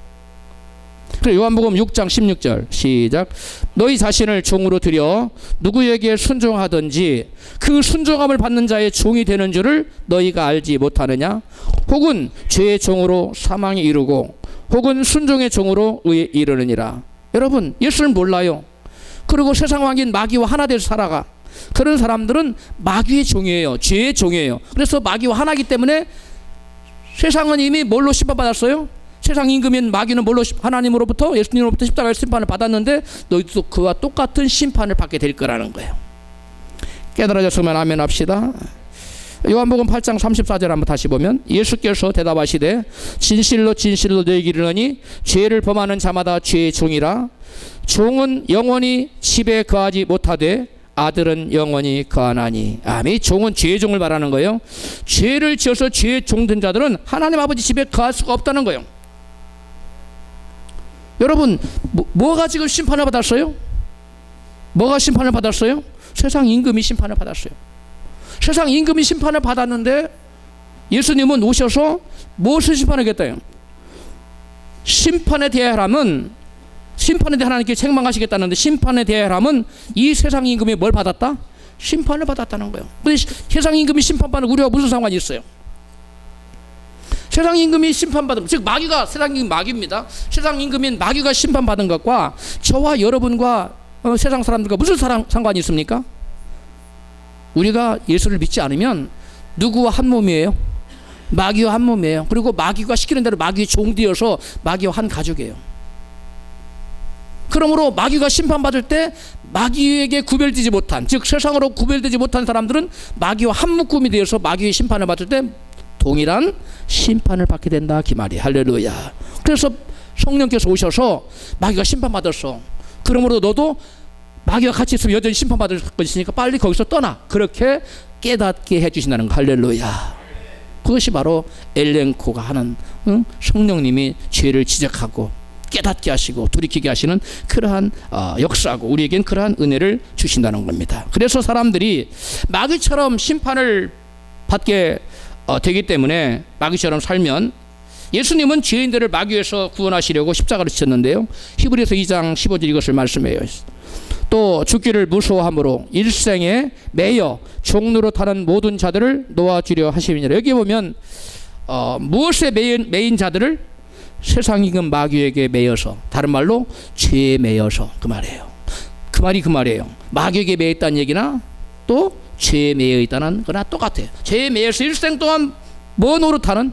그래서 요한복음 6장 16절 시작. 너희 자신을 종으로 들여 누구에게 순종하든지 그 순종함을 받는 자의 종이 되는 줄을 너희가 알지 못하느냐? 혹은 죄의 종으로 사망에 이르고 혹은 순종의 종으로 의에 이르느니라. 여러분 예수를 몰라요. 그리고 세상 왕인 마귀와 하나 돼서 살아가. 그런 사람들은 마귀의 종이에요. 죄의 종이에요. 그래서 마귀와 하나이기 때문에 세상은 이미 뭘로 심판받았어요? 세상 임금인 마귀는 뭘로 하나님으로부터 예수님으로부터 십자가의 심판을 받았는데 너희도 그와 똑같은 심판을 받게 될 거라는 거예요. 깨달아졌으면 아멘 합시다. 요한복음 8장 34절 한번 다시 보면 예수께서 대답하시되 진실로 진실로 너희에게 이르노니 죄를 범하는 자마다 죄의 종이라. 종은 영원히 집에 거하지 못하되 아들은 영원히 거하나니. 아멘. 종은 죄의 종을 말하는 거예요. 죄를 지어서 죄의 종된 자들은 하나님 아버지 집에 거할 수가 없다는 거예요. 여러분 뭐가 지금 심판을 받았어요? 뭐가 심판을 받았어요? 세상 임금이 심판을 받았어요. 세상 임금이 심판을 받았는데 예수님은 오셔서 무엇을 심판하겠다요? 심판에 대하여라면 심판에 대해 하나님께 책망하시겠다는데 심판에 대하여라면 이 세상 임금이 뭘 받았다? 심판을 받았다는 거예요. 근데 세상 임금이 심판받는 우리와 무슨 상관이 있어요? 세상 임금이 심판받은, 즉 마귀가, 세상 임금 마귀입니다. 세상 임금인 마귀가 심판받은 것과 저와 여러분과 세상 사람들과 무슨 상관이 있습니까? 우리가 예수를 믿지 않으면 누구와 한 몸이에요? 마귀와 한 몸이에요. 그리고 마귀가 시키는 대로 마귀의 종되어서 마귀와 한 가족이에요. 그러므로 마귀가 심판받을 때 마귀에게 구별되지 못한, 즉 세상으로 구별되지 못한 사람들은 마귀와 한 묶음이 되어서 마귀의 심판을 받을 때 동일한 심판을 받게 된다 그 말이에요. 할렐루야. 그래서 성령께서 오셔서 마귀가 심판받았어. 그러므로 너도 마귀와 같이 있으면 여전히 심판받을 것이니까 빨리 거기서 떠나. 그렇게 깨닫게 해주신다는 거. 할렐루야. 그것이 바로 엘렌코가 하는 성령님이 죄를 지적하고 깨닫게 하시고 돌이키게 하시는 그러한 역사고 우리에겐 그러한 은혜를 주신다는 겁니다. 그래서 사람들이 마귀처럼 심판을 받게 되기 때문에 마귀처럼 살면 예수님은 죄인들을 마귀에서 구원하시려고 십자가를 지셨는데요. 히브리서 2장 15절 이것을 말씀해요. 또 죽기를 무서워함으로 일생에 매여 종로로 타는 모든 자들을 놓아주려 하심이니라. 여기 보면 무엇에 매인 자들을 세상 임금 마귀에게 매여서, 다른 말로 죄에 매여서, 그 말이에요. 그 말이 그 말이에요. 마귀에게 매여 있다는 얘기나 또 죄에 매여 있다는 거나 똑같아요. 죄에 매여서 일생 동안 뭐 노릇하는?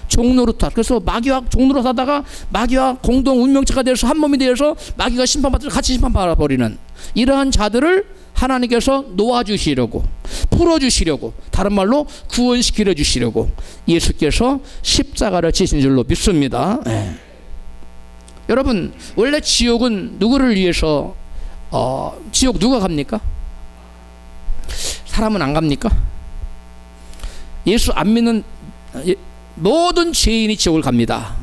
종 노릇하. 그래서 마귀와 종 노릇하다가 마귀와 공동 운명체가 되어서 한 몸이 되어서 마귀가 심판받아서 같이 심판받아 버리는 이러한 자들을 하나님께서 놓아주시려고, 풀어주시려고, 다른 말로 구원시켜 주시려고 예수께서 십자가를 지신 줄로 믿습니다. 네. 여러분 원래 지옥은 누구를 위해서 지옥 누가 갑니까? 사람은 안 갑니까? 예수 안 믿는 모든 죄인이 지옥을 갑니다.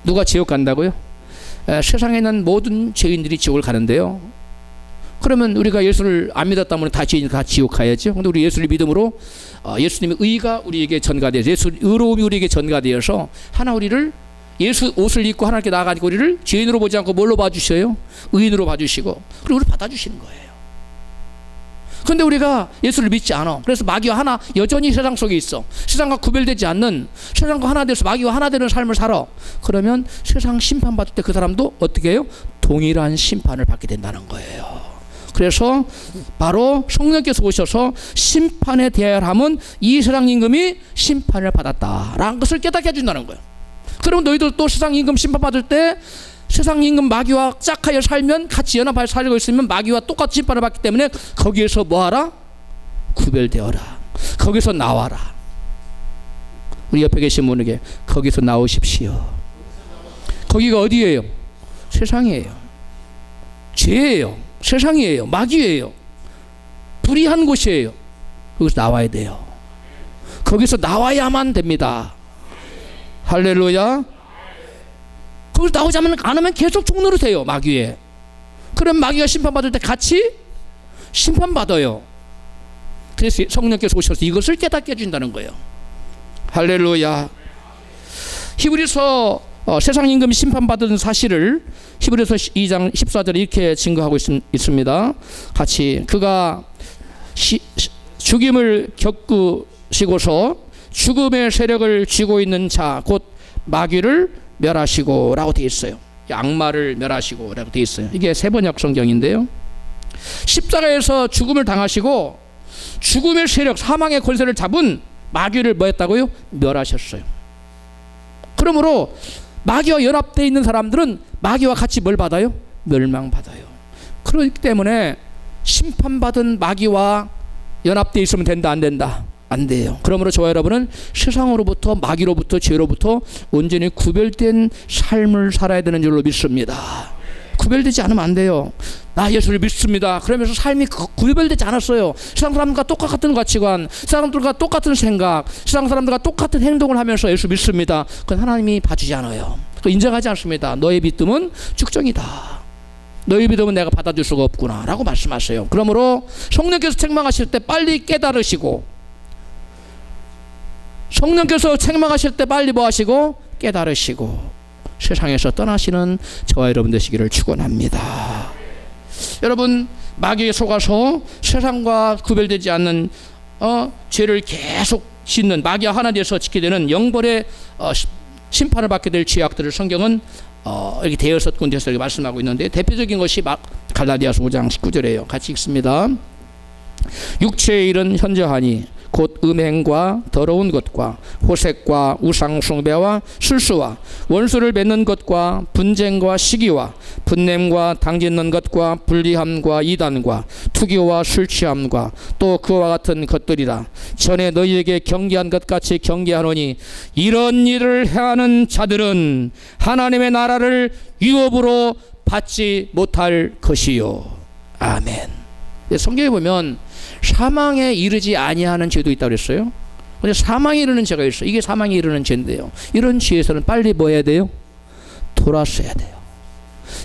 누가 지옥 간다고요? 세상에 있는 모든 죄인들이 지옥을 가는데요. 그러면 우리가 예수를 안 믿었다면 다 죄인 다 지옥 가야죠. 근데 우리 예수를 믿음으로 예수님의 의가 우리에게 전가되어서, 예수 의로움이 우리에게 전가되어서 하나 우리를 예수 옷을 입고 하나님께 나아가니까 우리를 죄인으로 보지 않고 뭘로 봐주셔요? 의인으로 봐주시고 그리고 우리를 받아주시는 거예요. 그런데 우리가 예수를 믿지 않아. 그래서 마귀와 하나 여전히 세상 속에 있어. 세상과 구별되지 않는, 세상과 하나 돼서 마귀와 하나 되는 삶을 살아. 그러면 세상 심판받을 때 그 사람도 어떻게 해요? 동일한 심판을 받게 된다는 거예요. 그래서 바로 성령께서 오셔서 심판에 대하여 함은 이 세상 임금이 심판을 받았다라는 것을 깨닫게 해준다는 거예요. 그러면 너희들도 세상 임금 심판받을 때 세상 임금 마귀와 짝하여 살면, 같이 연합하여 살고 있으면 마귀와 똑같이 심판을 받기 때문에 거기에서 뭐하라? 구별되어라. 거기서 나와라. 우리 옆에 계신 분에게 거기서 나오십시오. 거기가 어디예요? 세상이에요. 죄예요. 세상이에요. 마귀예요. 불의한 곳이에요. 거기서 나와야 돼요. 거기서 나와야만 됩니다. 할렐루야. 거기서 나오지 않으면 계속 종노릇해요. 마귀에. 그럼 마귀가 심판받을 때 같이 심판받아요. 그래서 성령께서 오셔서 이것을 깨닫게 해준다는 거예요. 할렐루야. 히브리서 세상 임금 심판받은 사실을 히브리서 2장 14절에 이렇게 증거하고 있습니다. 같이 그가 죽임을 겪으시고서 죽음의 세력을 쥐고 있는 자 곧 마귀를 멸하시고 라고 되어 있어요. 악마를 멸하시고 라고 되어 있어요. 이게 세번역 성경인데요. 십자가에서 죽음을 당하시고 죽음의 세력, 사망의 권세를 잡은 마귀를 뭐 했다고요? 멸하셨어요. 그러므로 마귀와 연합되어 있는 사람들은 마귀와 같이 뭘 받아요? 멸망받아요. 그렇기 때문에 심판받은 마귀와 연합되어 있으면 된다, 안 된다? 안 돼요. 그러므로 저와 여러분은 세상으로부터, 마귀로부터, 죄로부터 온전히 구별된 삶을 살아야 되는 줄로 믿습니다. 구별되지 않으면 안 돼요. 나 예수를 믿습니다. 그러면서 삶이 구별되지 않았어요. 세상 사람들과 똑같은 가치관, 세상 사람들과 똑같은 생각, 세상 사람들과 똑같은 행동을 하면서 예수 믿습니다. 그건 하나님이 봐주지 않아요. 인정하지 않습니다. 너의 믿음은 축정이다. 너의 믿음은 내가 받아줄 수가 없구나 라고 말씀하세요. 그러므로 성령께서 책망하실 때 빨리 깨달으시고, 성령께서 책망하실 때 빨리 뭐 하시고? 깨달으시고 세상에서 떠나시는 저와 여러분 되시기를 축원합니다. 여러분, 마귀에 속아서 세상과 구별되지 않는 죄를 계속 짓는, 마귀와 하나 되어서 지키게 되는 영벌의 심판을 받게 될 죄악들을 성경은 이렇게 대여섯 군데에서 이렇게 말씀하고 있는데, 대표적인 것이 갈라디아서 5장 19절이에요. 같이 읽습니다. 육체의 일은 현저하니 곧 음행과 더러운 것과 호색과 우상숭배와 술수와 원수를 맺는 것과 분쟁과 시기와 분냄과 당짓는 것과 불리함과 이단과 투기와 술취함과 또 그와 같은 것들이라. 전에 너희에게 경계한 것 같이 경계하노니 이런 일을 행하는 자들은 하나님의 나라를 유업으로 받지 못할 것이요. 아멘. 성경에 보면 사망에 이르지 아니하는 죄도 있다고 그랬어요. 근데 사망에 이르는 죄가 있어요. 이게 사망에 이르는 죄인데요. 이런 죄에서는 빨리 뭐 해야 돼요? 돌아서야 돼요.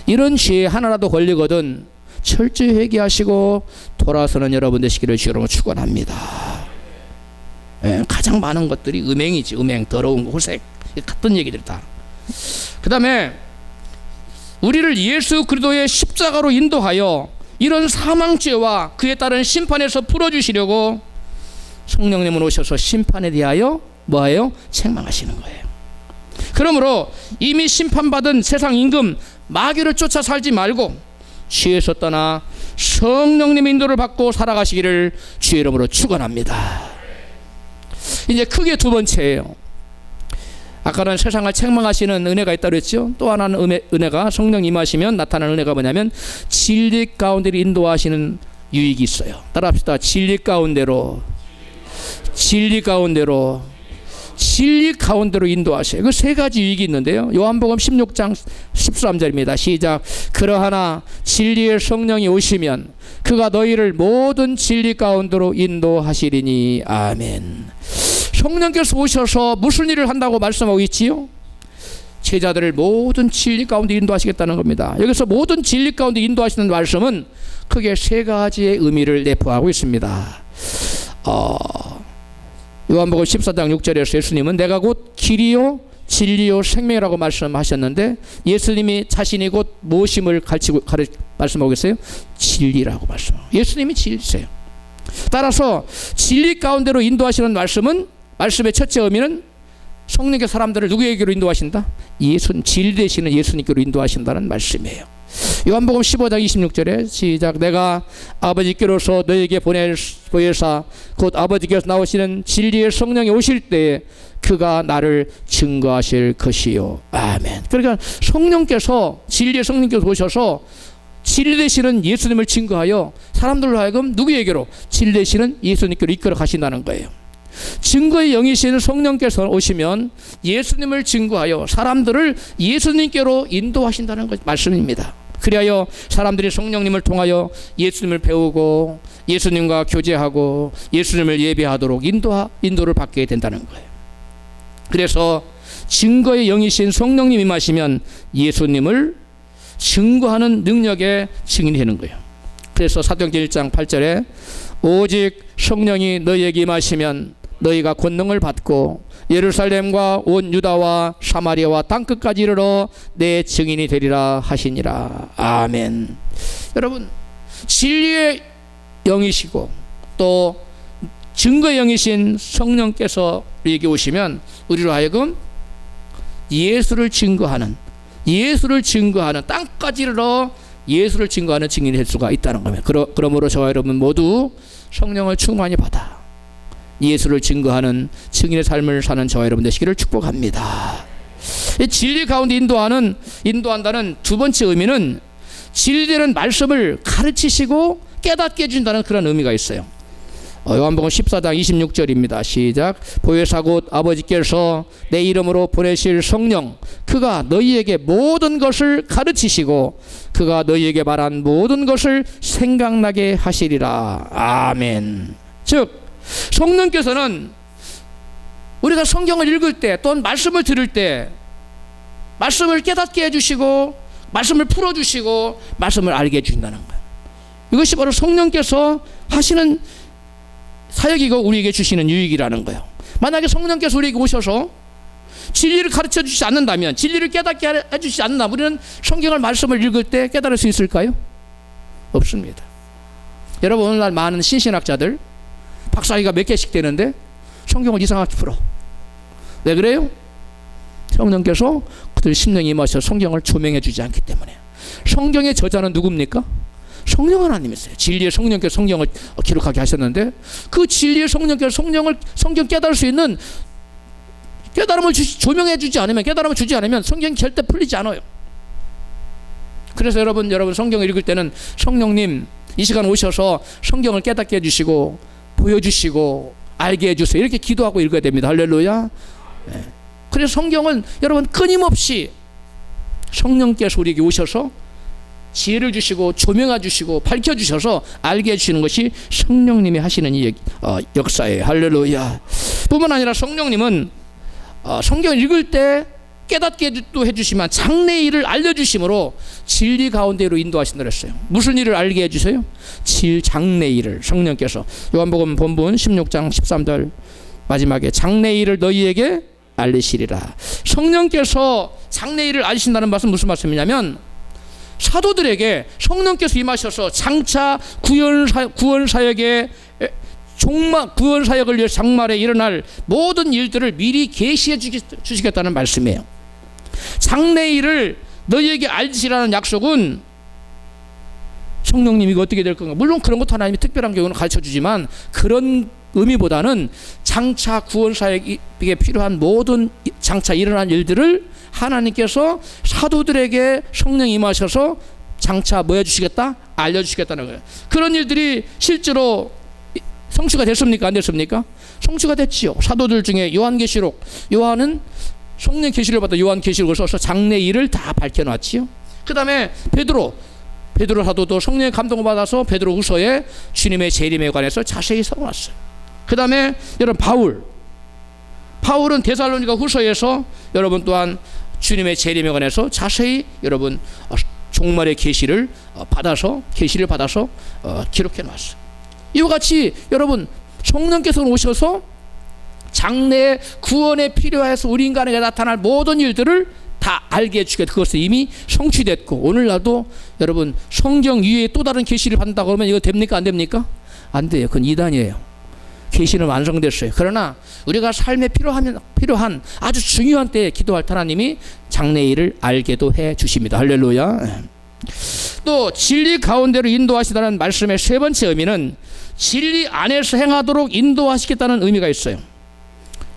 이런 죄에 하나라도 걸리거든 철저히 회개하시고 돌아서는 여러분 되시기를 주로 축원합니다. 가장 많은 것들이 음행이지. 음행, 더러운 거, 호색, 같은 얘기들 다. 그 다음에 우리를 예수 그리스도의 십자가로 인도하여 이런 사망죄와 그에 따른 심판에서 풀어주시려고 성령님은 오셔서 심판에 대하여 뭐예요? 책망하시는 거예요. 그러므로 이미 심판받은 세상 임금 마귀를 쫓아 살지 말고 죄에서 떠나 성령님의 인도를 받고 살아가시기를 주의 이름으로 축원합니다. 이제 크게 두 번째예요. 아까는 세상을 책망하시는 은혜가 있다고 그랬죠. 또 하나는 은혜가 성령 임하시면 나타나는 은혜가 뭐냐면 진리 가운데로 인도하시는 유익이 있어요. 따라합시다. 진리 가운데로, 진리 가운데로, 진리 가운데로 인도하세요. 그 세 가지 유익이 있는데요. 요한복음 16장 13절입니다. 시작. 그러하나 진리의 성령이 오시면 그가 너희를 모든 진리 가운데로 인도하시리니. 아멘. 성령께서 오셔서 무슨 일을 한다고 말씀하고 있지요? 제자들을 모든 진리 가운데 인도하시겠다는 겁니다. 여기서 모든 진리 가운데 인도하시는 말씀은 크게 세 가지의 의미를 내포하고 있습니다. 요한복음 14장 6절에서 예수님은 내가 곧 길이요 진리요 생명이라고 말씀하셨는데, 예수님이 자신이 곧 무엇임을 말씀하고 있어요? 진리라고 말씀하고, 예수님이 진리세요. 따라서 진리 가운데로 인도하시는 말씀의 첫째 의미는 성령께서 사람들을 누구에게로 인도하신다? 진리 되시는 예수님께로 인도하신다는 말씀이에요. 요한복음 15장 26절에 시작. 내가 아버지께로서 너에게 보내사 곧 아버지께서 나오시는 진리의 성령이 오실 때에 그가 나를 증거하실 것이요. 아멘. 그러니까 성령께서, 진리의 성령께서 오셔서 진리 되시는 예수님을 증거하여 사람들로 하여금 누구에게로? 진리 되시는 예수님께로 이끌어 가신다는 거예요. 증거의 영이신 성령께서 오시면 예수님을 증거하여 사람들을 예수님께로 인도하신다는 말씀입니다. 그리하여 사람들이 성령님을 통하여 예수님을 배우고 예수님과 교제하고 예수님을 예배하도록 인도를 받게 된다는 거예요. 그래서 증거의 영이신 성령님이 임하시면 예수님을 증거하는 능력의 증인이 되는 거예요. 그래서 사도행전 1장 8절에 오직 성령이 너희에게 임하시면 너희가 권능을 받고 예루살렘과 온 유다와 사마리아와 땅끝까지 이르러 내 증인이 되리라 하시니라. 아멘. 여러분, 진리의 영이시고 또 증거의 영이신 성령께서 우리에게 오시면 우리로 하여금 예수를 증거하는 땅까지 이르러 예수를 증거하는 증인이 될 수가 있다는 겁니다. 그러므로 저와 여러분 모두 성령을 충만히 받아 예수를 증거하는 증인의 삶을 사는 저와 여러분 되시기를 축복합니다. 진리 가운데 인도한다는 두 번째 의미는 진리되는 말씀을 가르치시고 깨닫게 해준다는 그런 의미가 있어요. 요한복음 14장 26절입니다. 시작. 보혜사 곧 아버지께서 내 이름으로 보내실 성령 그가 너희에게 모든 것을 가르치시고 그가 너희에게 말한 모든 것을 생각나게 하시리라. 아멘. 즉 성령께서는 우리가 성경을 읽을 때 또는 말씀을 들을 때 말씀을 깨닫게 해주시고 말씀을 풀어주시고 말씀을 알게 해주신다는 거예요. 이것이 바로 성령께서 하시는 사역이고 우리에게 주시는 유익이라는 거예요. 만약에 성령께서 우리에게 오셔서 진리를 가르쳐 주시지 않는다면, 진리를 깨닫게 해주시지 않는다면 우리는 성경을 말씀을 읽을 때 깨달을 수 있을까요? 없습니다. 여러분, 오늘날 많은 신신학자들 박사학위가 몇 개씩 되는데 성경을 이상하게 풀어. 왜 그래요? 성령께서 그들 심령에 임하셔서 성경을 조명해 주지 않기 때문에. 성경의 저자는 누굽니까? 성령 하나님이세요. 진리의 성령께서 성경을 기록하게 하셨는데 그 진리의 성령께서 성경 깨달을 수 있는 깨달음을 조명해 주지 않으면, 깨달음을 주지 않으면 성경이 절대 풀리지 않아요. 그래서 여러분 성경을 읽을 때는 성령님 이 시간 오셔서 성경을 깨닫게 해주시고 보여주시고 알게 해주세요 이렇게 기도하고 읽어야 됩니다. 할렐루야. 네. 그래서 성경은 여러분 끊임없이 성령께서 우리에게 오셔서 지혜를 주시고 조명해 주시고 밝혀 주셔서 알게 해주시는 것이 성령님이 하시는 이 역사예요. 할렐루야. 뿐만 아니라 성령님은 성경을 읽을 때 깨닫게 또 해주시면 장래의 일을 알려주심으로 진리 가운데로 인도하신다고 했어요. 무슨 일을 알게 해주세요? 장래의 일을 성령께서. 요한복음 본문 16장 13절 마지막에 장래의 일을 너희에게 알리시리라. 성령께서 장래의 일을 알리신다는 말씀 무슨 말씀이냐면 사도들에게 성령께서 임하셔서 장차 구원 사역에 구원 사역을 위해 장말에 일어날 모든 일들을 미리 계시해 주시겠다는 말씀이에요. 장래의 일을 너희에게 알리시라는 약속은 성령님이 어떻게 될 건가? 물론 그런 것도 하나님이 특별한 경우는 가르쳐 주지만 그런 의미보다는 장차 구원 사역에 필요한 모든 장차 일어난 일들을 하나님께서 사도들에게 성령이 임하셔서 장차 뭐 해주시겠다? 알려주시겠다는 거예요. 그런 일들이 실제로 성취가 됐습니까? 안 됐습니까? 성취가 됐지요. 사도들 중에 요한은 성령 계시를 받아 요한계시록을 써서 장래 일을 다 밝혀놨지요. 그 다음에 베드로 사도도 성령의 감동을 받아서 베드로후서에 주님의 재림에 관해서 자세히 써놨어요. 그 다음에 여러분 바울은 데살로니가 후서에서 여러분 또한 주님의 재림에 관해서 자세히 여러분 종말의 계시를 받아서 기록해놨어요. 이와 같이 여러분 성령께서 오셔서 장래의 구원에 필요해서 우리 인간에게 나타날 모든 일들을 다 알게 해주게 그것은 이미 성취됐고 오늘날도 여러분 성경 위에 또 다른 계시를 받는다고 하면 이거 됩니까? 안 됩니까? 안 돼요. 그건 이단이에요. 계시는 완성됐어요. 그러나 우리가 삶에 필요한 아주 중요한 때에 기도할 때 하나님이 장래일을 알게도 해 주십니다. 할렐루야. 또 진리 가운데로 인도하시다는 말씀의 세 번째 의미는 진리 안에서 행하도록 인도하시겠다는 의미가 있어요.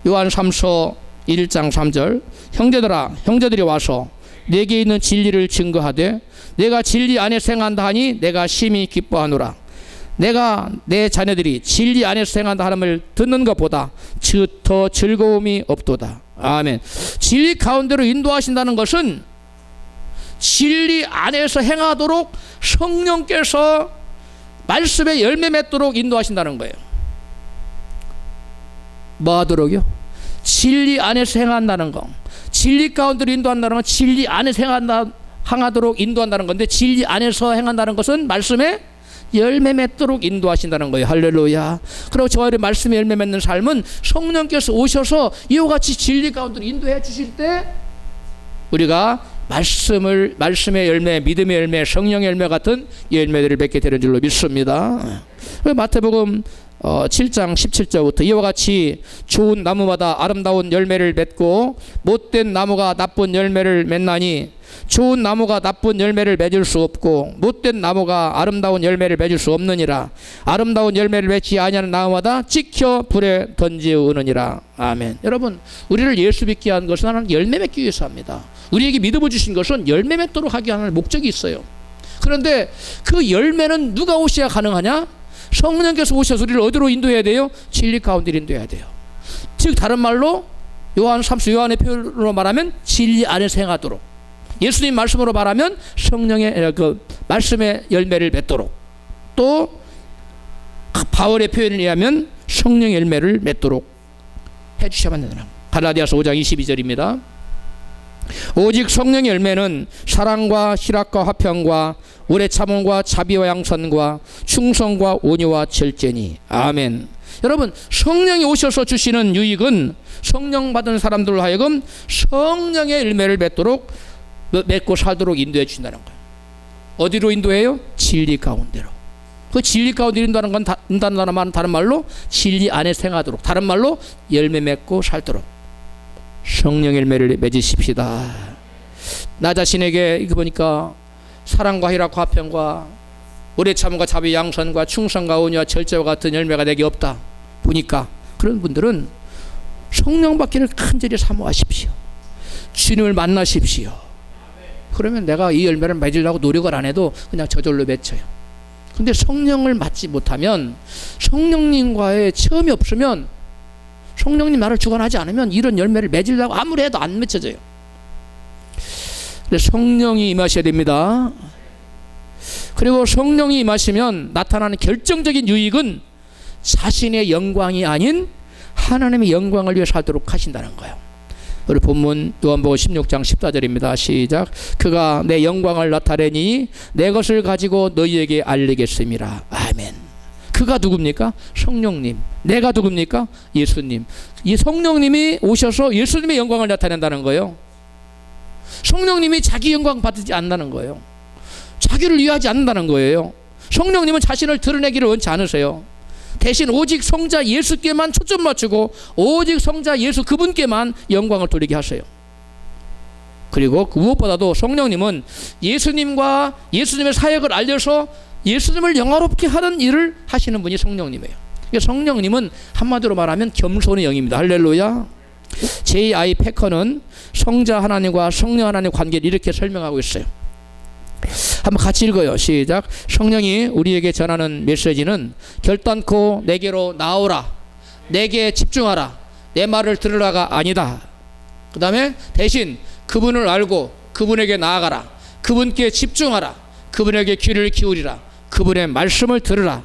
요한 3서 1장 3절 형제들아 형제들이 와서 내게 있는 진리를 증거하되 내가 진리 안에서 행한다 하니 내가 심히 기뻐하노라. 내가 내 자녀들이 진리 안에서 행한다 하는 듣는 것보다 더 즐거움이 없도다. 아멘. 진리 가운데로 인도하신다는 것은 진리 안에서 행하도록 성령께서 말씀에 열매 맺도록 인도하신다는 거예요. 뭐 하도록요? 진리 안에서 행한다는 거. 진리 가운데로 인도한다는 건 진리 안에서 행하도록 인도한다는 건데, 진리 안에서 행한다는 것은 말씀에 열매 맺도록 인도하신다는 거예요. 할렐루야. 그리고 저와 여러분 말씀에 열매 맺는 삶은 성령께서 오셔서 이와 같이 진리 가운데로 인도해 주실 때 우리가 말씀의 열매, 믿음의 열매, 성령의 열매 같은 열매들을 맺게 되는 줄로 믿습니다. 마태복음 7장 17절부터 이와 같이 좋은 나무마다 아름다운 열매를 맺고 못된 나무가 나쁜 열매를 맺나니 좋은 나무가 나쁜 열매를 맺을 수 없고 못된 나무가 아름다운 열매를 맺을 수 없느니라. 아름다운 열매를 맺지 아니하는 나무마다 찍혀 불에 던지우느니라. 아멘. 여러분, 우리를 예수 믿게 한 것은 하나님 열매 맺기 위해서 합니다. 우리에게 믿음을 주신 것은 열매 맺도록 하게 하는 목적이 있어요. 그런데 그 열매는 누가 오셔야 가능하냐? 성령께서 오셔서 우리를 어디로 인도해야 돼요? 진리 가운데 인도해야 돼요. 즉 다른 말로 요한의 표현으로 말하면 진리 안에서 행하도록, 예수님 말씀으로 말하면 성령의 그 말씀의 열매를 맺도록, 또 바울의 표현에 의하면 성령의 열매를 맺도록 해주셔야만 된다. 갈라디아서 5장 22절입니다. 오직 성령의 열매는 사랑과 희락과 화평과 오래 참음과 자비와 양선과 충성과 온유와 절제니. 아멘. 여러분, 성령이 오셔서 주시는 유익은 성령 받은 사람들로 하여금 성령의 열매를 맺고 살도록 인도해 주신다는 거예요. 어디로 인도해요? 진리 가운데로. 그 진리 가운데 인도한다는 말은 다른 말로 진리 안에 생하도록, 다른 말로 열매 맺고 살도록 성령 열매를 맺으십시다. 나 자신에게 이거 보니까 사랑과 희락과 화평과 오래 참음과 자비 양선과 충성과 온유와 절제와 같은 열매가 내게 없다 보니까, 그런 분들은 성령 받기를 간절히 사모하십시오. 주님을 만나십시오. 그러면 내가 이 열매를 맺으려고 노력을 안 해도 그냥 저절로 맺혀요. 근데 성령을 받지 못하면, 성령님과의 체험이 없으면, 성령님 나를 주관하지 않으면 이런 열매를 맺으려고 아무리 해도 안 맺혀져요. 그래서 성령이 임하셔야 됩니다. 그리고 성령이 임하시면 나타나는 결정적인 유익은 자신의 영광이 아닌 하나님의 영광을 위해 살도록 하신다는 거예요. 우리 본문 요한복음 16장 14절입니다. 시작. 그가 내 영광을 나타내니 내 것을 가지고 너희에게 알리겠음이라. 아멘. 그가 누굽니까? 성령님. 내가 누굽니까? 예수님. 이 성령님이 오셔서 예수님의 영광을 나타낸다는 거예요. 성령님이 자기 영광 받지 않는다는 거예요. 자기를 위하지 않는다는 거예요. 성령님은 자신을 드러내기를 원치 않으세요. 대신 오직 성자 예수께만 초점 맞추고 오직 성자 예수 그분께만 영광을 돌리게 하세요. 그리고 무엇보다도 성령님은 예수님과 예수님의 사역을 알려서 예수님을 영화롭게 하는 일을 하시는 분이 성령님이에요. 성령님은 한마디로 말하면 겸손의 영입니다. 할렐루야. J.I. 패커는 성자 하나님과 성령 하나님의 관계를 이렇게 설명하고 있어요. 한번 같이 읽어요. 시작. 성령이 우리에게 전하는 메시지는 결단코 내게로 나오라, 내게 집중하라, 내 말을 들으라가 아니다. 그 다음에 대신 그분을 알고 그분에게 나아가라, 그분께 집중하라, 그분에게 귀를 기울이라, 그분의 말씀을 들으라,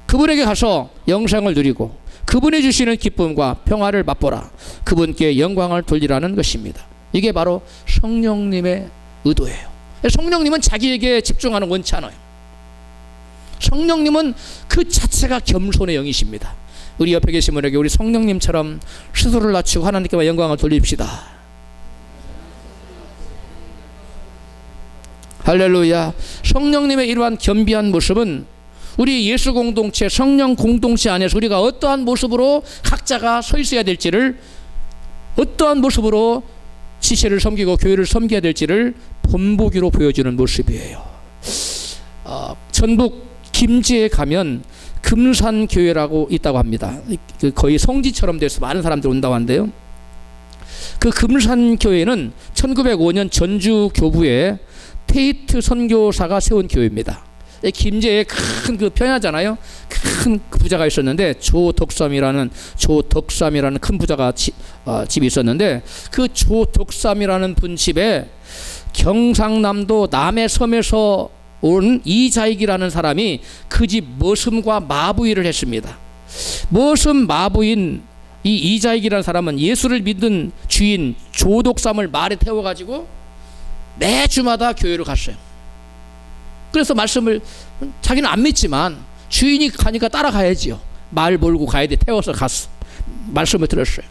그분에게 가서 영생을 누리고 그분이 주시는 기쁨과 평화를 맛보라, 그분께 영광을 돌리라는 것입니다. 이게 바로 성령님의 의도예요. 성령님은 자기에게 집중하는 원치 않아요. 성령님은 그 자체가 겸손의 영이십니다. 우리 옆에 계신 분에게 우리 성령님처럼 스스로를 낮추고 하나님께만 영광을 돌립시다. 할렐루야. 성령님의 이러한 겸비한 모습은 우리 예수 공동체, 성령 공동체 안에서 우리가 어떠한 모습으로 각자가 서 있어야 될지를, 어떠한 모습으로 지체를 섬기고 교회를 섬겨야 될지를 본보기로 보여주는 모습이에요. 전북 김제에 가면 금산교회라고 있다고 합니다. 거의 성지처럼 돼서 많은 사람들이 온다고 하는데요. 그 금산교회는 1905년 전주교부에 테이트 선교사가 세운 교회입니다. 김제에 큰 그 평야잖아요. 큰 부자가 있었는데 조덕삼이라는 큰 부자가 집이 있었는데, 그 조덕삼이라는 분 집에 경상남도 남해섬에서 온 이자익이라는 사람이 그 집 머슴과 마부일을 했습니다. 머슴 마부인 이 이자익이라는 사람은 예수를 믿는 주인 조덕삼을 말에 태워가지고 매주마다 교회를 갔어요. 그래서 말씀을, 자기는 안 믿지만 주인이 가니까 따라가야지요. 말 몰고 가야 돼. 태워서 갔어. 말씀을 들었어요.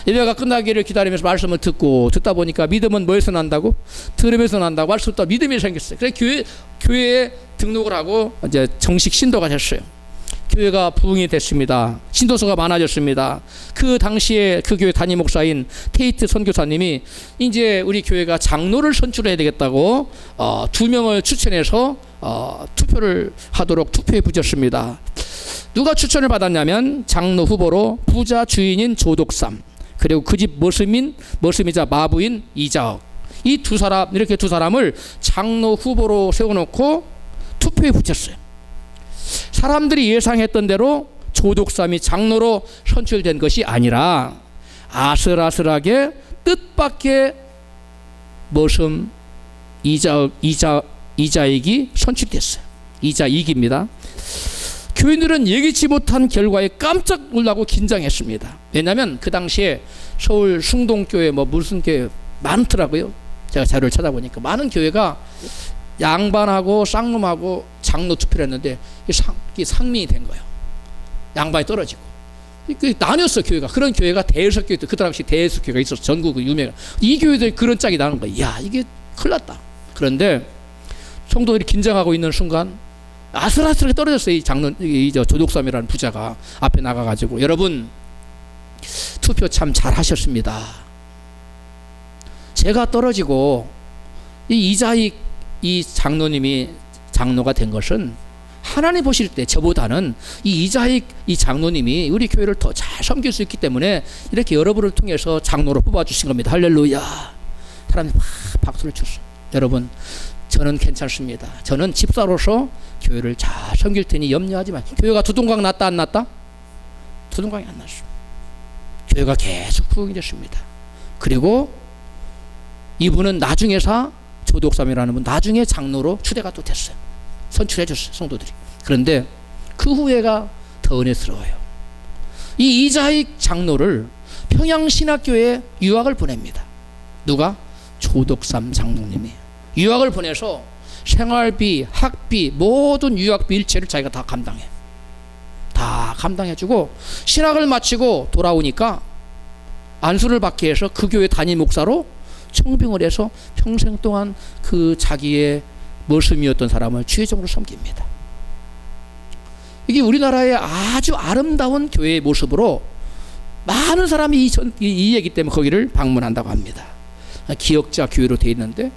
예배가 끝나기를 기다리면서 말씀을 듣다 보니까 믿음은 뭐에서 난다고? 들으면서 난다고 할 수 없다. 믿음이 생겼어요. 그래서 교회에 등록을 하고 이제 정식 신도가 됐어요. 교회가 부흥이 됐습니다. 신도수가 많아졌습니다. 그 당시에 그 교회 담임 목사인 테이트 선교사님이 이제 우리 교회가 장로를 선출해야 되겠다고 2명을 추천해서 투표를 하도록 투표에 붙였습니다. 누가 추천을 받았냐면 장로 후보로 부자 주인인 조덕삼, 그리고 그 집 머슴이자 마부인 이자옥, 이렇게 두 사람을 장로 후보로 세워놓고 투표에 붙였어요. 사람들이 예상했던 대로 조덕삼이 장로로 선출된 것이 아니라 아슬아슬하게 뜻밖의 머슴 이자익이 선출됐어요. 이자익입니다. 교인들은 예기치 못한 결과에 깜짝 놀라고 긴장했습니다. 왜냐하면 그 당시에 서울 숭동교회 무슨 교회 많더라고요. 제가 자료를 찾아보니까 많은 교회가 양반하고 쌍놈하고 장로 투표를 했는데 이게 상민이 된 거예요. 양반이 떨어지고. 나뉘었어, 교회가. 그런 교회가 대석교회, 그 당시 대석교회가 있었어. 전국 유명한. 이 교회들이 그런 짝이 나는 거야. 야, 이게 큰일 났다. 그런데 성도들이 긴장하고 있는 순간 아슬아슬하게 떨어졌어요. 이 조덕삼이라는 부자가 앞에 나가가지고, 여러분 투표 참 잘하셨습니다. 제가 떨어지고 이 이자익 장로님이 장로가 된 것은 하나님 보실 때 저보다는 이 이자익 장로님이 우리 교회를 더 잘 섬길 수 있기 때문에 이렇게 여러분을 통해서 장로로 뽑아주신 겁니다. 할렐루야. 사람들이 막 박수를 쳤어요. 여러분, 저는 괜찮습니다. 저는 집사로서 교회를 잘 섬길 테니 염려하지 마세요. 교회가 두동강 났다 안 났다? 두동강이 안 났습니다. 교회가 계속 부흥이 됐습니다. 그리고 이분은 나중에서 조덕삼이라는 분 나중에 장로로 추대가 또 됐어요. 선출해 줬어요, 성도들이. 그런데 그 후회가 더 은혜스러워요. 이 이자익 장로를 평양신학교에 유학을 보냅니다. 누가? 조덕삼 장로님이 유학을 보내서 생활비, 학비, 모든 유학비 일체를 자기가 다 감당해. 다 감당해주고 신학을 마치고 돌아오니까 안수를 받게 해서 그 교회 담임 목사로 청빙을 해서 평생 동안 그 자기의 머슴이었던 사람을 주의적으로 섬깁니다. 이게 우리나라의 아주 아름다운 교회의 모습으로 많은 사람이 이 얘기 때문에 거기를 방문한다고 합니다. 기역자 교회로 되어 있는데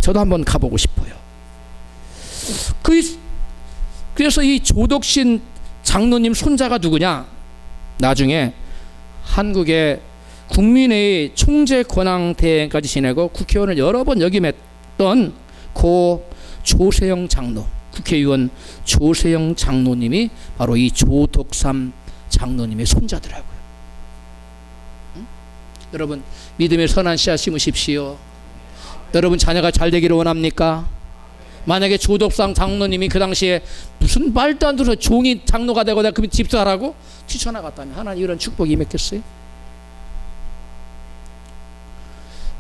저도 한번 가보고 싶어요. 그래서 이 조덕신 장로님 손자가 누구냐? 나중에 한국의 국민회의 총재 권한대행까지 지내고 국회의원을 여러 번 역임했던 고 조세영 장로, 국회의원 조세영 장로님이 바로 이 조덕삼 장로님의 손자더라고요. 응? 여러분, 믿음의 선한 씨앗 심으십시오. 여러분 자녀가 잘 되기를 원합니까? 만약에 조덕삼 장로님이 그 당시에 무슨 말도 안 들어서 종이 장로가 되고 내가 그러면 집사라고 뛰쳐나갔다면 하나님 이런 축복이 임했겠어요?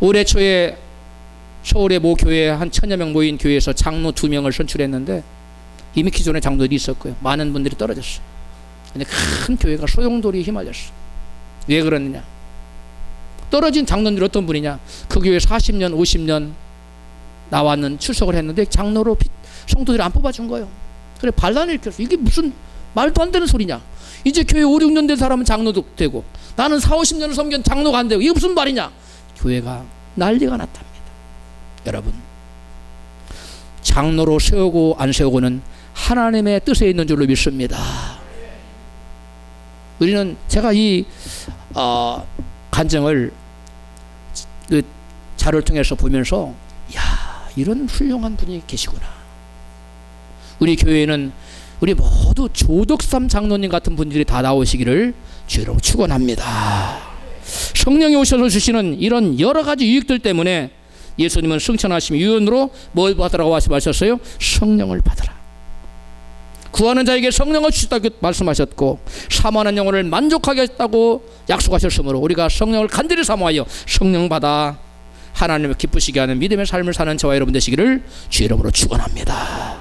올해 초에 서울의 모 교회 한 1000여 명 모인 교회에서 장로 2명을 선출했는데 이미 기존에 장로들이 있었고요. 많은 분들이 떨어졌어요. 근데 큰 교회가 소용돌이에 휘말렸어. 왜 그러느냐? 떨어진 장로들이 어떤 분이냐? 그 교회 40년, 50년 나왔는 출석을 했는데 장로로 성도들이 안 뽑아준 거예요. 그래 반란을 일으켰어. 이게 무슨 말도 안 되는 소리냐. 이제 교회 5, 6년 된 사람은 장로도 되고 나는 4, 50년을 섬긴 장로가 안 되고 이게 무슨 말이냐. 교회가 난리가 났답니다. 여러분, 장로로 세우고 안 세우고는 하나님의 뜻에 있는 줄로 믿습니다. 우리는 제가 이 간증을 그 자료를 통해서 보면서 야, 이런 훌륭한 분이 계시구나. 우리 교회에는 우리 모두 조덕삼 장로님 같은 분들이 다 나오시기를 주로 축원합니다. 성령이 오셔서 주시는 이런 여러 가지 유익들 때문에 예수님은 승천하심 유언으로 뭘 받으라고 말씀하셨어요? 성령을 받으라. 구하는 자에게 성령을 주셨다고 말씀하셨고 사모하는 영혼을 만족하게 했다고 약속하셨으므로 우리가 성령을 간절히 사모하여 성령 받아 하나님을 기쁘시게 하는 믿음의 삶을 사는 저와 여러분 되시기를 주 이름으로 축원합니다.